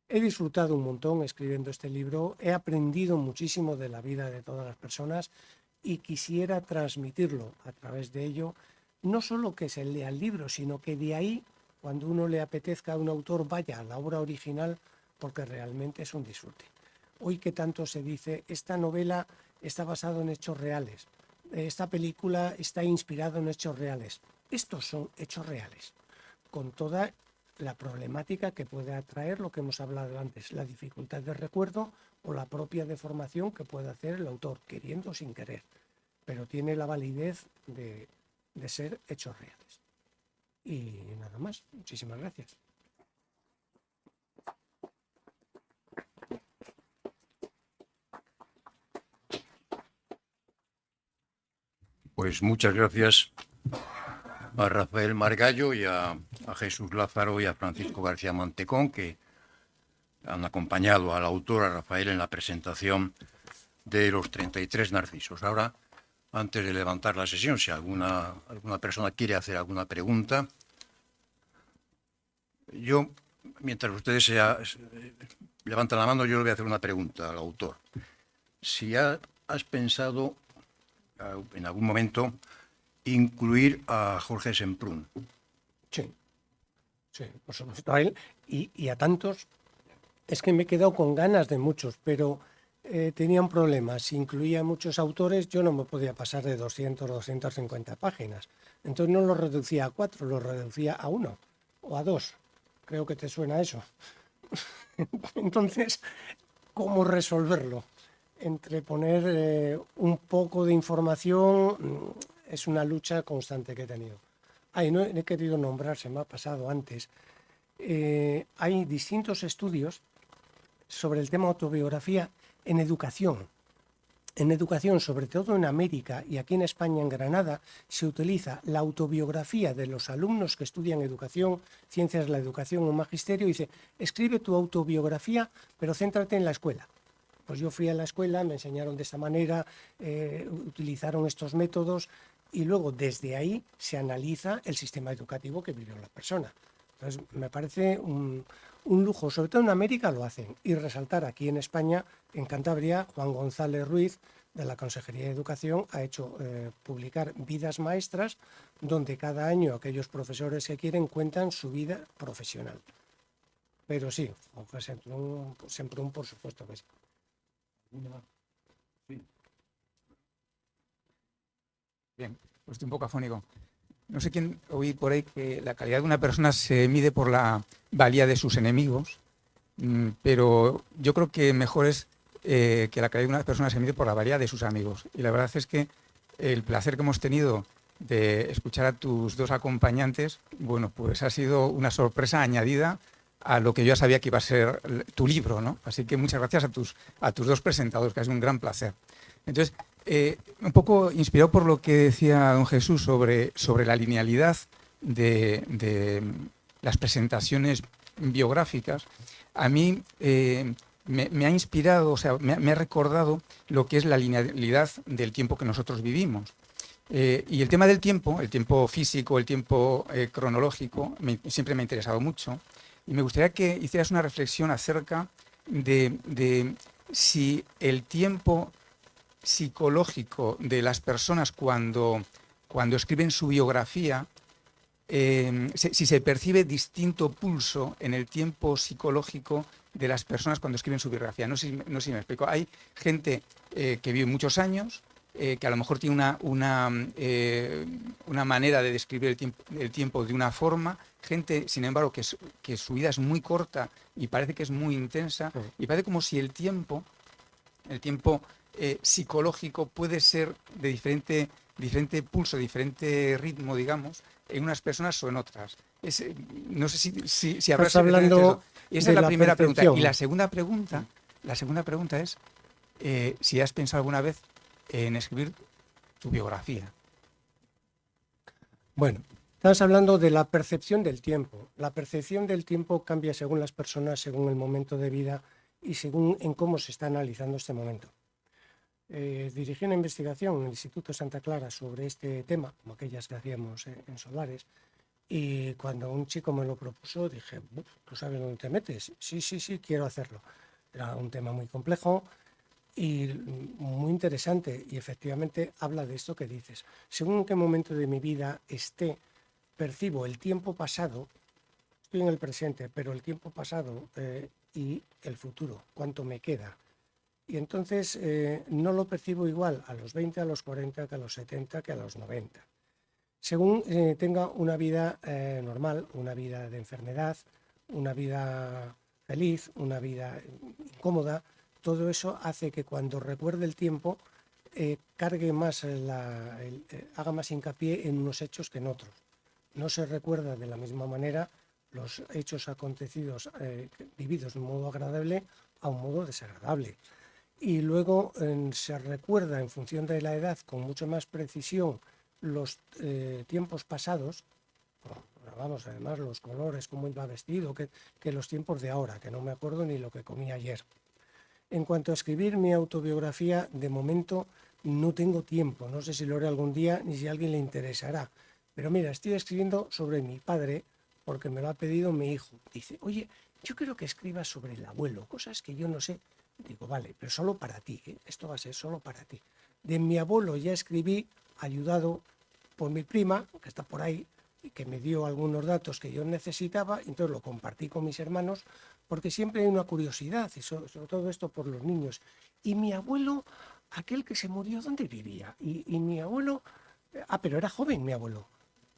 He disfrutado un montón escribiendo este libro, he aprendido muchísimo de la vida de todas las personas y quisiera transmitirlo a través de ello, no solo que se lea el libro, sino que de ahí, cuando uno le apetezca a un autor, vaya a la obra original, porque realmente es un disfrute. hoy que tanto se dice, esta novela está basada en hechos reales, esta película está inspirada en hechos reales. Estos son hechos reales, con toda la problemática que puede atraer lo que hemos hablado antes, la dificultad de recuerdo o la propia deformación que puede hacer el autor, queriendo o sin querer, pero tiene la validez de ser hechos reales. Y nada más, muchísimas gracias. Pues muchas gracias a Rafael Margallo y a Jesús Lázaro y a Francisco García Mantecón, que han acompañado al autor, a Rafael, en la presentación de los 33 Narcisos. Ahora, antes de levantar la sesión, si alguna persona quiere hacer alguna pregunta, yo, mientras ustedes levantan la mano, yo le voy a hacer una pregunta al autor. Si has pensado en algún momento incluir a Jorge Semprún. Sí, por supuesto, a él y a tantos. Es que me he quedado con ganas de muchos, pero tenían problemas. Si incluía muchos autores, yo no me podía pasar de 200 o 250 páginas. Entonces no lo reducía a 4, lo reducía a 1 o a 2. Creo que te suena eso. Entonces, ¿cómo resolverlo? Entre poner un poco de información, es una lucha constante que he tenido. No he querido nombrar, se me ha pasado antes. Hay distintos estudios sobre el tema autobiografía en educación. En educación, sobre todo en América y aquí en España, en Granada, se utiliza la autobiografía de los alumnos que estudian educación, ciencias de la educación o magisterio, y dice, escribe tu autobiografía, pero céntrate en la escuela. Pues yo fui a la escuela, me enseñaron de esta manera, utilizaron estos métodos y luego desde ahí se analiza el sistema educativo que vivió la persona. Entonces me parece un lujo, sobre todo en América lo hacen, y resaltar aquí en España, en Cantabria, Juan González Ruiz, de la Consejería de Educación, ha hecho publicar Vidas Maestras, donde cada año aquellos profesores que quieren cuentan su vida profesional. Pero sí, Semprún, por supuesto que sí. Bien, pues estoy un poco afónico. No sé quién oí por ahí que la calidad de una persona se mide por la valía de sus enemigos, pero yo creo que mejor es que la calidad de una persona se mide por la valía de sus amigos. Y la verdad es que el placer que hemos tenido de escuchar a tus dos acompañantes, bueno, pues ha sido una sorpresa añadida a lo que yo ya sabía que iba a ser tu libro, ¿no? Así que muchas gracias a tus dos presentadores, que ha sido un gran placer. Entonces, un poco inspirado por lo que decía don Jesús sobre la linealidad de las presentaciones biográficas, a mí me ha inspirado, o sea, me ha recordado lo que es la linealidad del tiempo que nosotros vivimos. Y el tema del tiempo, el tiempo físico, el tiempo cronológico, siempre me ha interesado mucho. Y me gustaría que hicieras una reflexión acerca de si el tiempo psicológico de las personas cuando escriben su biografía, si se percibe distinto pulso en el tiempo psicológico de las personas cuando escriben su biografía. No sé si me explico. Hay gente que vive muchos años, que a lo mejor tiene una manera de describir el tiempo de una forma, gente, sin embargo, que su vida es muy corta y parece que es muy intensa, y parece como si el tiempo psicológico puede ser de diferente pulso, diferente ritmo, digamos, en unas personas o en otras. No sé si habrás hablando eso. Esa es la primera pregunta. percepción. Y la segunda pregunta es si has pensado alguna vez en escribir tu biografía. Bueno, estás hablando de la percepción del tiempo. La percepción del tiempo cambia según las personas, según el momento de vida y según en cómo se está analizando este momento. Dirigí una investigación en el Instituto Santa Clara sobre este tema, como aquellas que hacíamos en Solares, y cuando un chico me lo propuso dije, ¿tú sabes dónde te metes? Sí, quiero hacerlo. Era un tema muy complejo y muy interesante, y efectivamente habla de esto que dices. Según en qué momento de mi vida esté, percibo el tiempo pasado, estoy en el presente, pero el tiempo pasado y el futuro, cuánto me queda. Y entonces no lo percibo igual a los 20, a los 40, que a los 70, que a los 90. Según tenga una vida normal, una vida de enfermedad, una vida feliz, una vida incómoda, todo eso hace que cuando recuerde el tiempo cargue más, haga más hincapié en unos hechos que en otros. No se recuerda de la misma manera los hechos acontecidos, vividos de un modo agradable a un modo desagradable. Y luego se recuerda en función de la edad con mucho más precisión los tiempos pasados, vamos, además los colores, cómo iba vestido, que los tiempos de ahora, que no me acuerdo ni lo que comí ayer. En cuanto a escribir mi autobiografía, de momento no tengo tiempo, no sé si lo haré algún día ni si a alguien le interesará. Pero mira, estoy escribiendo sobre mi padre porque me lo ha pedido mi hijo. Dice, oye, yo quiero que escribas sobre el abuelo, cosas que yo no sé. Digo, vale, pero solo para ti, ¿eh? Esto va a ser solo para ti. De mi abuelo ya escribí, ayudado por mi prima, que está por ahí, y que me dio algunos datos que yo necesitaba, y entonces lo compartí con mis hermanos, porque siempre hay una curiosidad, y sobre todo esto por los niños. Y mi abuelo, aquel que se murió, ¿dónde vivía? Y mi abuelo, pero era joven mi abuelo,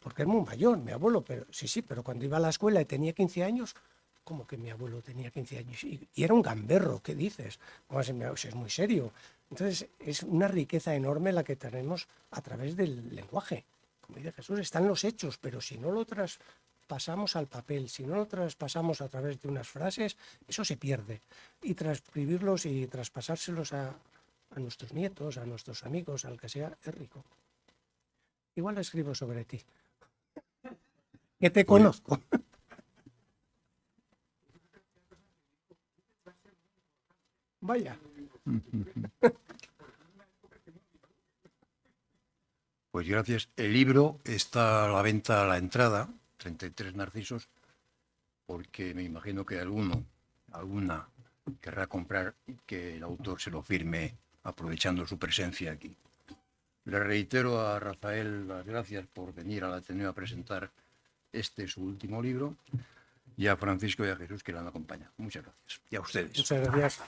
porque es muy mayor mi abuelo, pero sí, pero cuando iba a la escuela y tenía 15 años, ¿cómo que mi abuelo tenía 15 años? Y era un gamberro, ¿qué dices? Pues es muy serio. Entonces, es una riqueza enorme la que tenemos a través del lenguaje. Como dice Jesús, están los hechos, pero si no lo traspasamos al papel, si no lo traspasamos a través de unas frases, eso se pierde. Y transcribirlos y traspasárselos a nuestros nietos, a nuestros amigos, al que sea, es rico. Igual escribo sobre ti. Que te conozco. Vaya. Pues gracias. El libro está a la venta a la entrada, 33 Narcisos, porque me imagino que alguna querrá comprar y que el autor se lo firme aprovechando su presencia aquí. Le reitero a Rafael las gracias por venir al Ateneo a presentar su último libro, y a Francisco y a Jesús que le han acompañado. Muchas gracias. Y a ustedes. Muchas gracias.